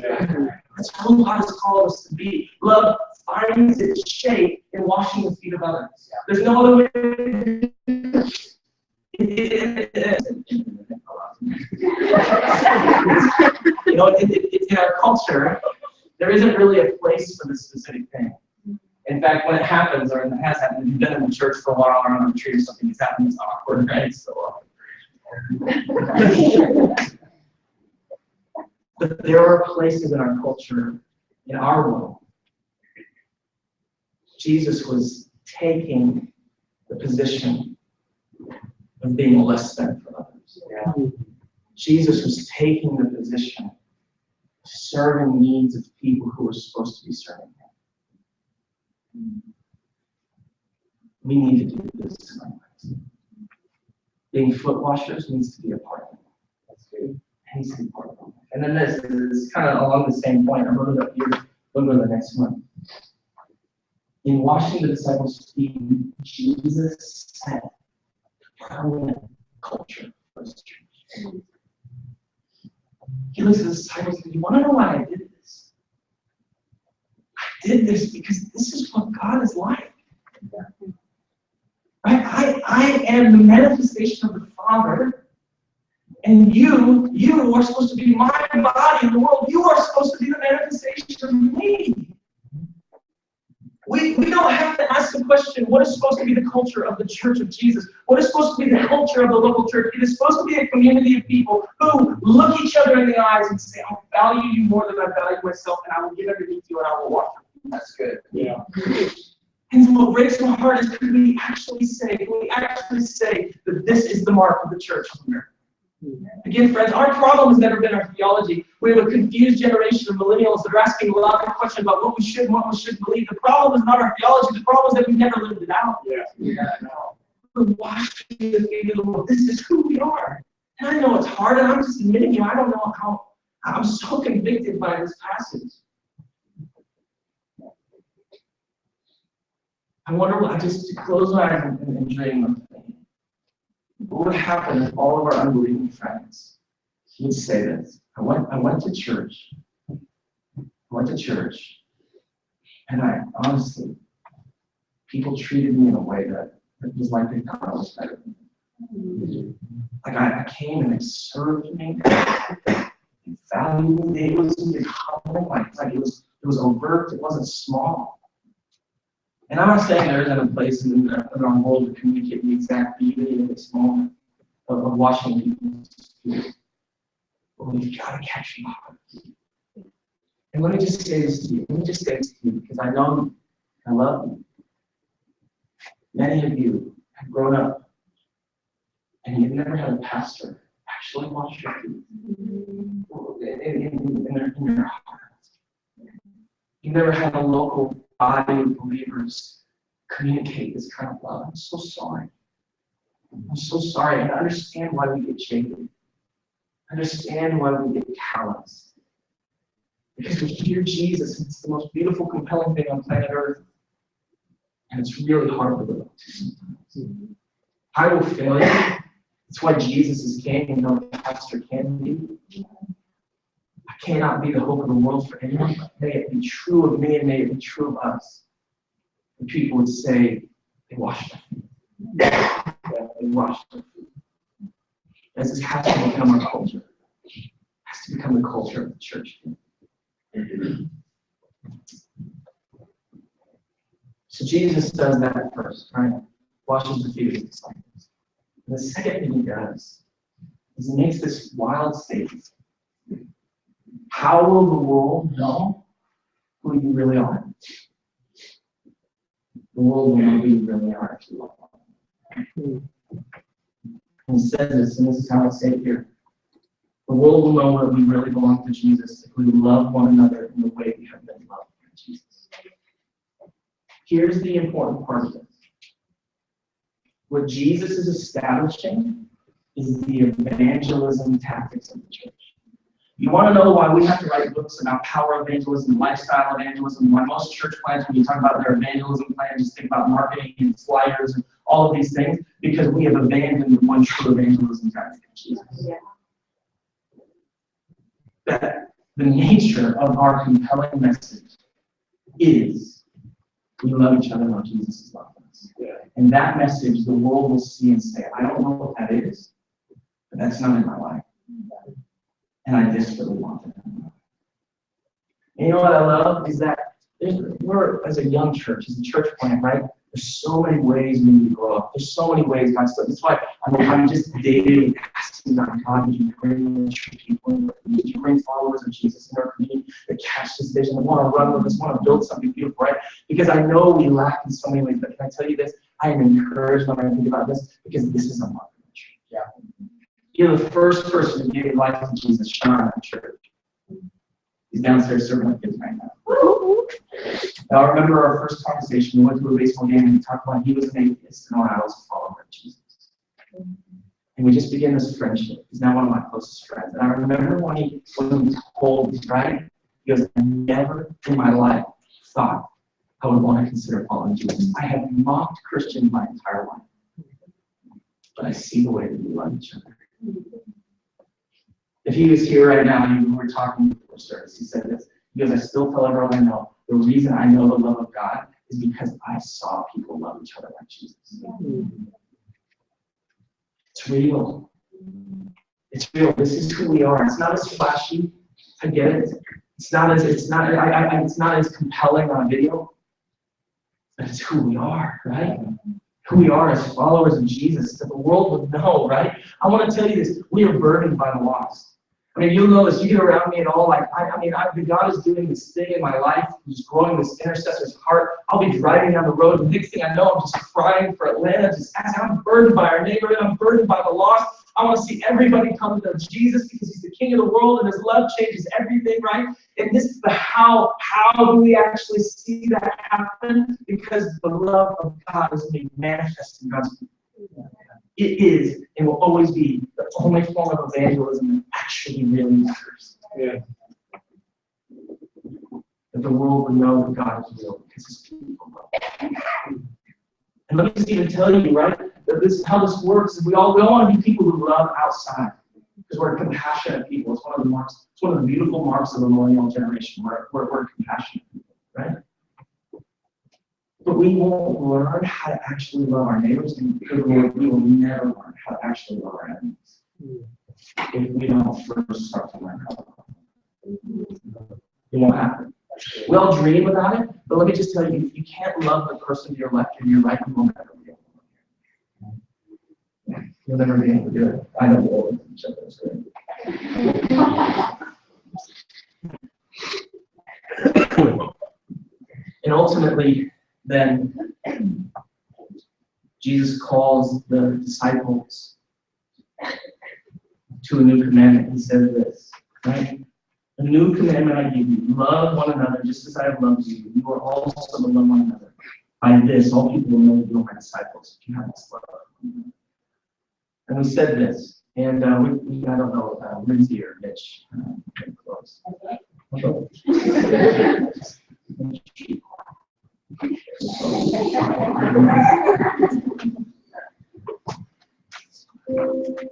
That's who God has called us to be. Love finds its shape in washing the feet of others. There's no other way to do it. You know, in our culture, there isn't really a place for this specific thing. In fact, when it happens, or it has happened, if you've been in the church for a while or on a retreat or something, it's happened, it's awkward, right? So, but there are places in our culture, in our world, Jesus was taking the position of being less than for others. Jesus was taking the position of serving needs of people who were supposed to be serving him. We need to do this tonight. Being foot washers needs to be a part of it. That's good. It needs to be part of it. And then this is kind of along the same point. I'm going to go here. We'll go to the next one. In washing the disciples' feet, Jesus set permanent culture for his church. He looks at the disciples and says, you want to know why I did this? I did this because this is what God is like. Right? I am the manifestation of the Father, and you are supposed to be my body in the world. You are supposed to be the manifestation of me. We don't have to ask the question, what is supposed to be the culture of the Church of Jesus? What is supposed to be the culture of the local church? It is supposed to be a community of people who look each other in the eyes and say, I value you more than I value myself, and I will give everything to you, and I will walk with you. That's good. Yeah. And what breaks my heart is, can we actually say that this is the mark of the church of America? Again, friends, our problem has never been our theology. We have a confused generation of millennials that are asking a lot of questions about what we should and what we shouldn't believe. The problem is not our theology. The problem is that we've never lived it out. We're watching the feet of the world. This is who we are. And I know it's hard, and I'm just admitting, I don't know how. I'm so convicted by this passage. I wonder, I just close my eyes and dream of things. What would happen if all of our unbelieving friends would say this? I went to church, and I honestly, people treated me in a way that it was like they thought I was better than me. Like I came and they served me, they valued me, it was humbling, like it was overt, it wasn't small. And I'm not saying there isn't a place in our world to communicate the exact beauty of this moment of washing people's feet. But we've got to catch them up. And let me just say this to you. Because I know I love you. Many of you have grown up and you've never had a pastor actually wash your feet in your heart. You've never had a local body of believers communicate this kind of love. I'm so sorry. And I understand why we get jaded. I understand why we get callous. Because we hear Jesus, and it's the most beautiful, compelling thing on planet Earth. And it's really hard to live up to sometimes. I will fail you. That's why Jesus is king and no pastor can be. I cannot be the hope of the world for anyone, but may it be true of me and may it be true of us. And people would say, they washed their feet. They washed their feet. As this has to become our culture. It has to become the culture of the church. So Jesus does that first, right? Washes the feet of his disciples. And the second thing he does is he makes this wild statement. How will the world know who you really are? The world will know who you really are if you love them. And he says this, and this is how I say it here. The world will know that we really belong to Jesus if we love one another in the way we have been loved by Jesus. Here's the important part of this. What Jesus is establishing is the evangelism tactics of the church. You want to know why we have to write books about power evangelism, lifestyle evangelism, why most church plants, when you talk about their evangelism plan, just think about marketing and flyers and all of these things, because we have abandoned the one true evangelism tactic of Jesus. Yeah. That the nature of our compelling message is we love each other like Jesus has loved us. Yeah. And that message the world will see and say, I don't know what that is, but that's not in my life. And I desperately want it. And you know what I love is that we're, as a young church, as a church plant, right? There's so many ways we need to grow up. There's so many ways God stuff. That's why I'm just daily asking God, would you bring people, would you bring followers of Jesus in our community that catch this vision, that want to run with us, want to build something beautiful, right? Because I know we lack in so many ways, but can I tell you this? I am encouraged when I think about this because this is a mark of the church. Yeah. You're the first person who gave life to Jesus, Sean, at church. He's downstairs serving our kids right now. Now, I remember our first conversation. We went to a baseball game and we talked about he was an atheist and I was a follower of Jesus. And we just began this friendship. He's now one of my closest friends. And I remember when he told me, right? He goes, I never in my life thought I would want to consider following Jesus. I have mocked Christians my entire life. But I see the way that we love each other. If he was here right now and we were talking before service, he said this. He goes, I still tell everyone I know, the reason I know the love of God is because I saw people love each other like Jesus. It's real. It's real. This is who we are. It's not as flashy. I get it. It's not as compelling on video. But it's who we are, right? Who we are as followers of Jesus, that the world would know, right? I want to tell you this. We are burdened by the lost. I mean, you'll notice, you get around me at all, like, God is doing this thing in my life. He's growing this intercessor's heart. I'll be driving down the road, and the next thing I know, I'm just crying for Atlanta, just asking, I'm burdened by our neighborhood, I'm burdened by the lost. I want to see everybody come to Jesus because he's the king of the world, and his love changes everything, right? And this is the how. How do we actually see that happen? Because the love of God is being manifested in God's people. It is and will always be the only form of evangelism that actually really matters. Yeah. That the world would know that God is real because his people love him. And let me just even tell you, right, that this is how this works. Is we all want to be people who love outside. Because we're compassionate people. It's one of the marks, it's one of the beautiful marks of the millennial generation. We're compassionate people, right? But we won't learn how to actually love our neighbors, and we will never learn how to actually love our enemies if we don't first start to learn how to love them. It won't happen. We all dream about it, but let me just tell you, if you can't love the person to your left and your right, you will never be able to love him. You'll never be able to do it. I know all of each other is good. And ultimately, then Jesus calls the disciples to a new commandment. He says this, right? A new commandment I give you, love one another just as I have loved you. You are also to love one another. By this, all people will know that you are my disciples if you have this love. And we said this, and we I don't know, Lindsay or Mitch, close. Let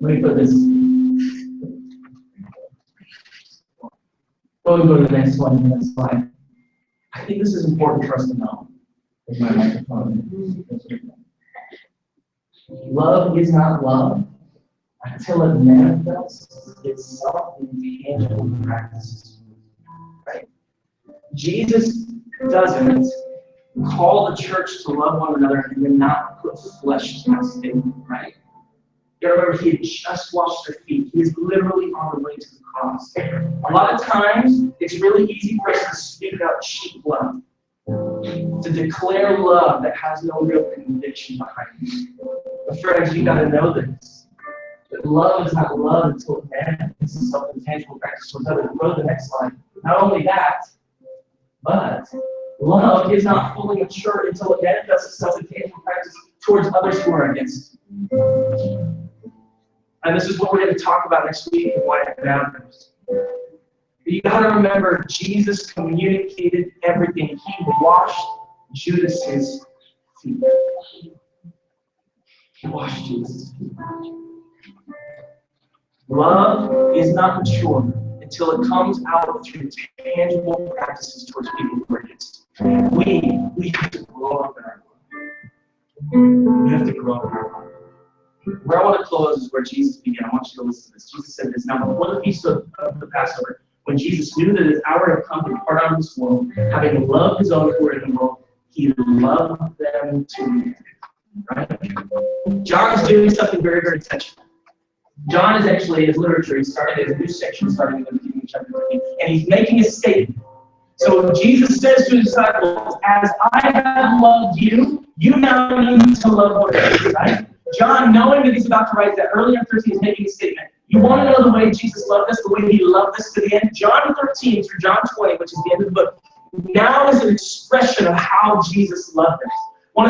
me put this. Go to the next one, the next slide. I think this is important for us to know. There's my microphone. Love is not love until it manifests itself in tangible practices. Right? Jesus doesn't call the church to love one another and then not put flesh to that statement, right? You gotta remember, he had just washed their feet. He is literally on the way to the cross. A lot of times, it's really easy for us to speak out cheap love, to declare love that has no real conviction behind it. But friends, you gotta know this. That love is not love until it manifests itself in tangible practice towards others. Go to the next slide. Not only that, but love is not fully mature until it manifests itself in tangible practice towards others who are against it. And this is what we're going to talk about next week and why it matters. But you gotta remember, Jesus communicated everything. He washed Judas's feet. He washed Jesus' feet. Love is not mature until it comes out through tangible practices towards people who are against us. We have to grow up in our love. We have to grow up in our love. Where I want to close is where Jesus began. I want you to listen to this. Jesus said this. Now, before the feast of the Passover, when Jesus knew that his hour had come to depart out of this world, having loved his own who were in the world, he loved them to right? John's doing something very, very intentional. John is actually, his literature, he started a new section starting in the beginning of chapter 13, and he's making a statement. So Jesus says to his disciples, as I have loved you, you now need to love one another, right? John, knowing that he's about to write that earlier in 13, he's making a statement. You want to know the way Jesus loved us, the way he loved us to the end? John 13 through John 20, which is the end of the book, now is an expression of how Jesus loved us.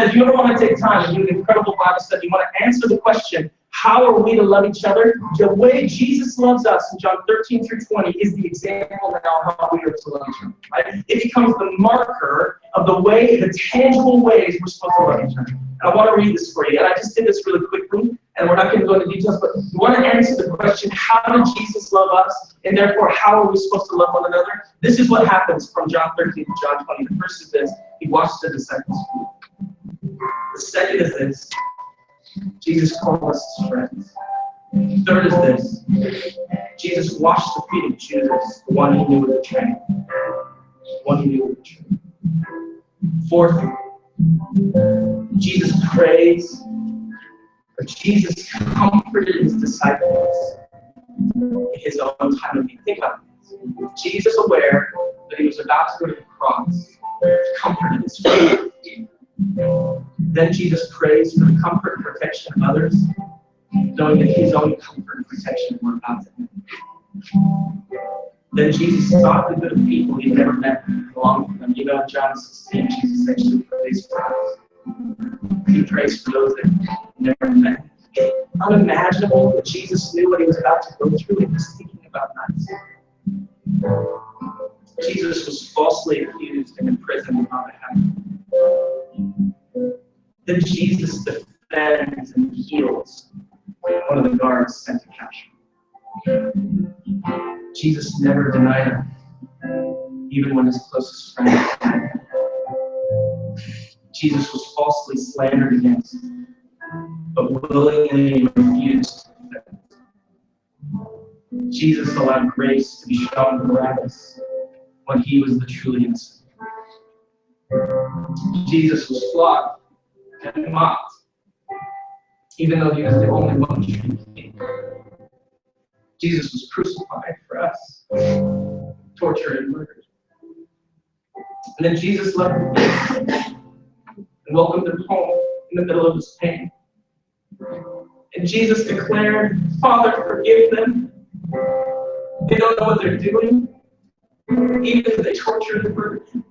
If you ever want to take time and do an incredible Bible study, you want to answer the question, how are we to love each other? The way Jesus loves us in John 13 through 20 is the example now how we are to love each other. Right? It becomes the marker of the tangible ways we're supposed to love each other. And I want to read this for you. And I just did this really quickly, and we're not going to go into details, but you want to answer the question, how did Jesus love us? And therefore, how are we supposed to love one another? This is what happens from John 13 to John 20. The first is this: he washed the disciples' feet. The second is this: Jesus called us his friends. The third is this: Jesus washed the feet of Judas, the one he knew would betray him. The one he knew would betray him. Fourth, Jesus prays, or Jesus comforted his disciples in his own time of need. Think about this. Jesus, aware that he was about to go to the cross, comforted his feet. Then Jesus prays for the comfort and protection of others, knowing that his own comfort and protection were about to end. Then Jesus sought the good of people he had never met and longed for them. You know, in John 16, Jesus actually prays for us. He prays for those that he never met. Unimaginable that Jesus knew what he was about to go through and was thinking about us. Jesus was falsely accused and imprisoned on behalf. Then Jesus defends and heals one of the guards sent to capture. Jesus never denied him, even when his closest friend died. Jesus was falsely slandered against, but willingly refused to defend. Jesus allowed grace to be shown to Barabbas when he was the truly innocent. Jesus was flogged and mocked, even though he was the only one true king. Jesus was crucified for us, tortured and murdered. And then Jesus left them and welcomed them home in the middle of his pain. And Jesus declared, Father, forgive them. They don't know what they're doing, even if they tortured and murdered him.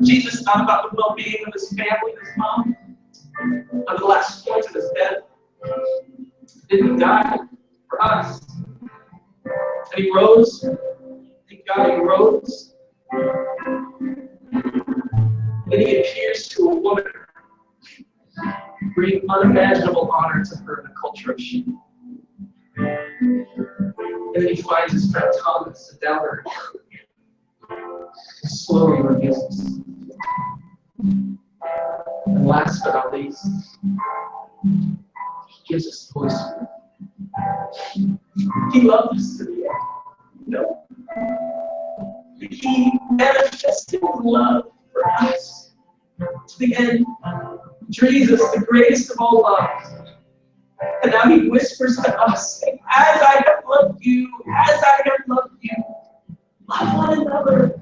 Jesus thought about the well-being of his family, his mom, on the last point of his death. Didn't die for us. And he rose. Thank God he rose. Then he appears to a woman, bringing unimaginable honor to her in the culture of sheep. And then he finds his friend Thomas, a doubter, and slowly reveals himself. And last but not least, he gives us the Holy Spirit. He loved us to the end. No. He manifested love for us to the end. Jesus, the greatest of all loves. And now he whispers to us, saying, as I have loved you, love one another.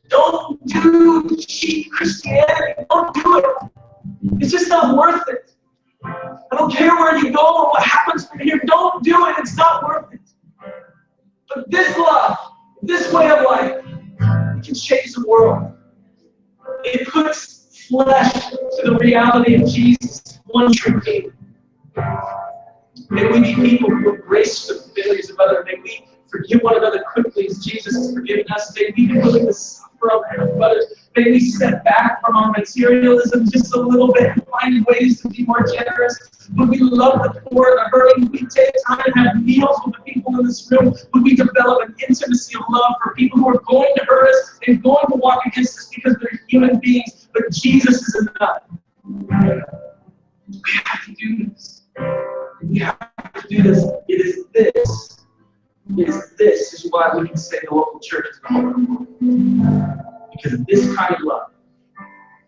Don't do cheap Christianity. Don't do it. It's just not worth it. I don't care where you go or what happens from here. Don't do it. It's not worth it. But this love, this way of life, it can change the world. It puts flesh to the reality of Jesus, one true King. May we be people who embrace the failures of others. May we forgive one another quickly as Jesus has forgiven us. May we be willing to suffer on behalf of others. May we step back from our materialism just a little bit and find ways to be more generous. Would we love the poor and the hurting? Would we take time and have meals with the people in this room? Would we develop an intimacy of love for people who are going to hurt us and going to walk against us because they're human beings, but Jesus is enough? We have to do this. We have to do this. It is this is why we can say the local church is the hope of the world. Because this kind of love,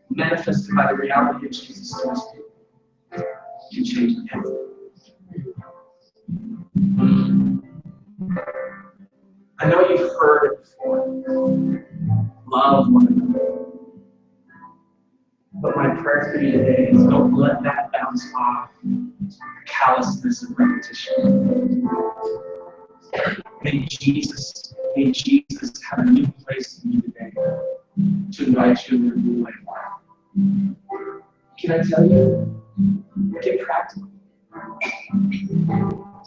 manifested by the reality of Jesus to us, can change everything. I know you've heard it before. Love one another. But my prayer for you today is don't let that bounce off the callousness of repetition. May Jesus have a new place in you today to invite you in a new way. Can I tell you? Get practical.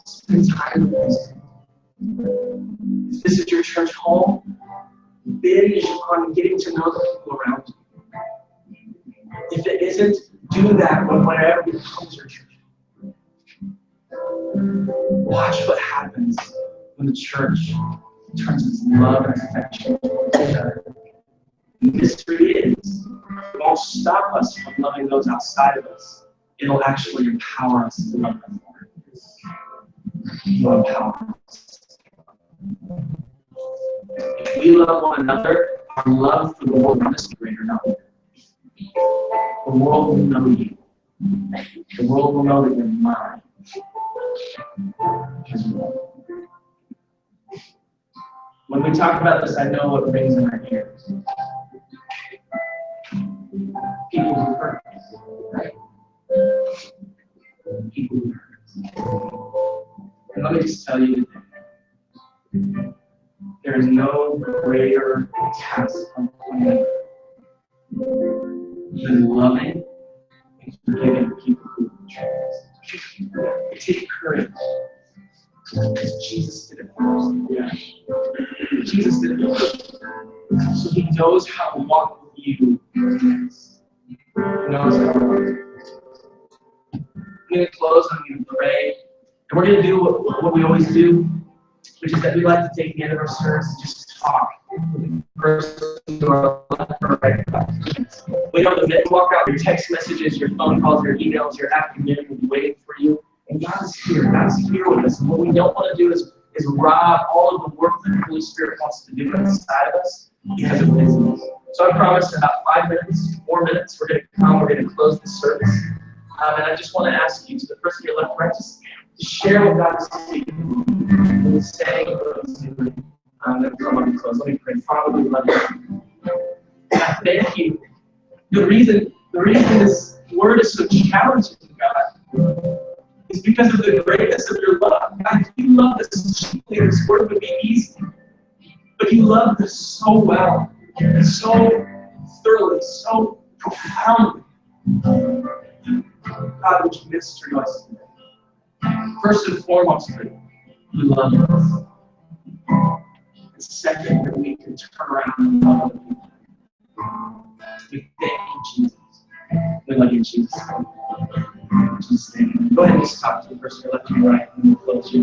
Spend time with this. If this is your church home, binge on getting to know the people around you. If it isn't, do that whenever it becomes your church. Watch what happens when the church turns its love and affection towards each other. The mystery is, it won't stop us from loving those outside of us. It'll actually empower us to love them more. It will empower us. If we love one another, our love for the world is greater, not bigger. The world will know you. The world will know that you're mine. When we talk about this, I know what rings in our ears. People who hurt us, right? People who hurt us. And let me just tell you today, there is no greater task on the planet than loving and forgiving people who betray us. It takes courage. Because Jesus did it first. Yeah. Jesus did it first. So he knows how to walk with you. He knows how to walk with you. I'm going to close, I'm going to pray. And we're going to do what we always do, which is that we like to take the end of our service and just talk with the person to our left or right. We know the minute you walk out, your text messages, your phone calls, your emails, your afternoon will be waiting for you. And God is here. God is here with us. And what we don't want to do is rob all of the work that the Holy Spirit wants to do inside of us because of business. So I promised in about 5 minutes, 4 minutes, we're going to come, we're going to close the service. And I just want to ask you, to the person to your left, right, just share what God is speaking. What He's saying, what He's doing. Then come on and close. Let me pray. Father, we love you. I thank you. The reason this word is so challenging, God, is because of the greatness of your love. God, you love us cheaply, this word would be easy. But you loved us so well, so thoroughly, so profoundly. God, would you minister to us today? First and foremost, you love us. And second, that we can turn around and love other people. We thank you, Jesus. We love you, Jesus. Jesus' name. Go ahead and just talk to the person to your left and right, and we'll close you.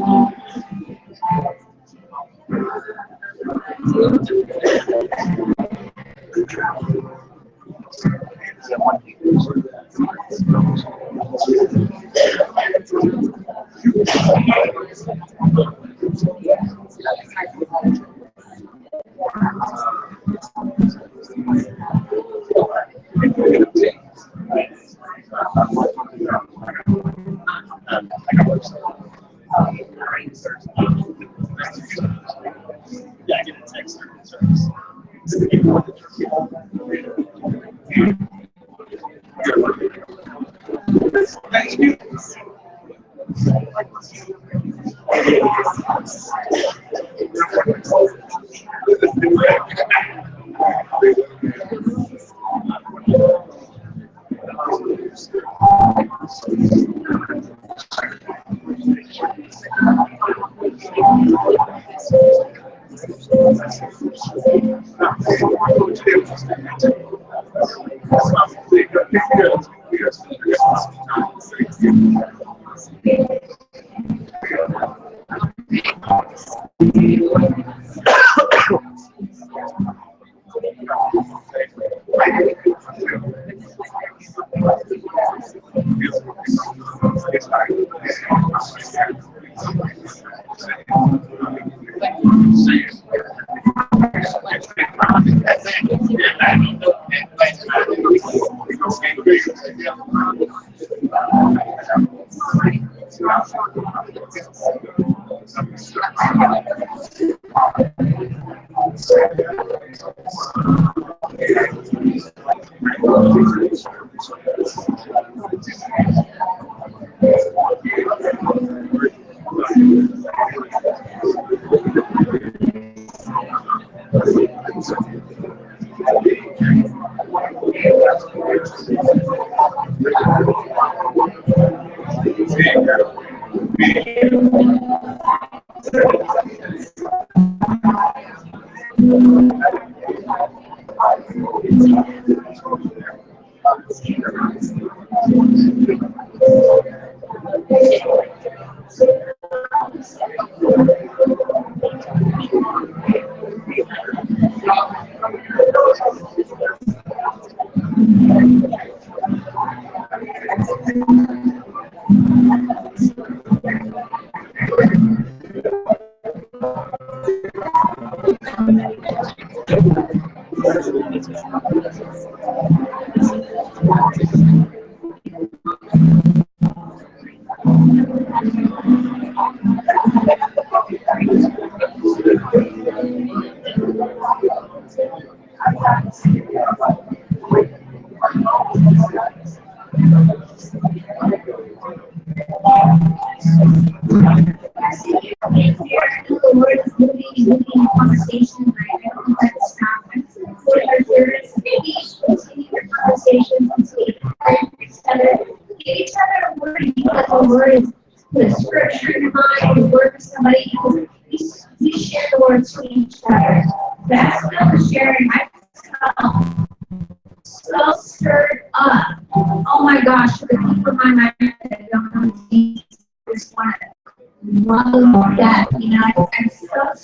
Yeah, I get a text service. Thank you.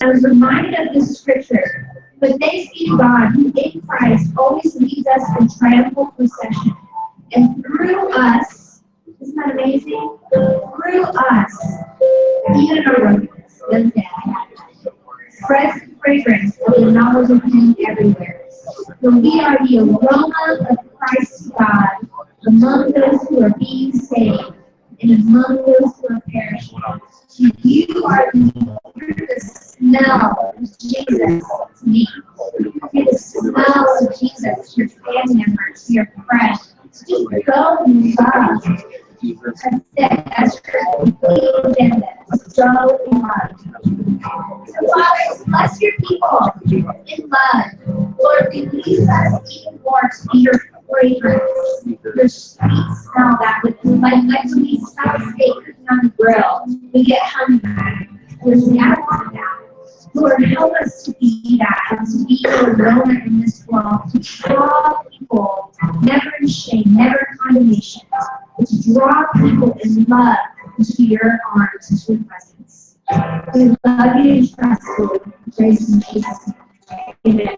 I was reminded of this scripture. But thanks be to God, who in Christ always leads us in triumphal procession. And through us, isn't that amazing? Through us, even our road, spreads the fragrance of the knowledge of Him everywhere. For we are the aroma of Christ to God among those who are being saved and among those who are perishing. You are the smell of Jesus to me. You're the smell of Jesus to your family members, to your friends. Just go and love. That's it. That's your complete agenda. Go in love. So Father, bless your people in love. Lord, release us even more to be your fragrance, your sweet smell that would, like when we stop steak cooking on the grill, we get hungry. There's the outcome of that. Lord, help us to be that, and to be your aroma in this world, to draw people, never in shame, never in condemnation, but to draw people in love into your arms, into your presence. We love you and trust you. Praise in Jesus' name. Amen.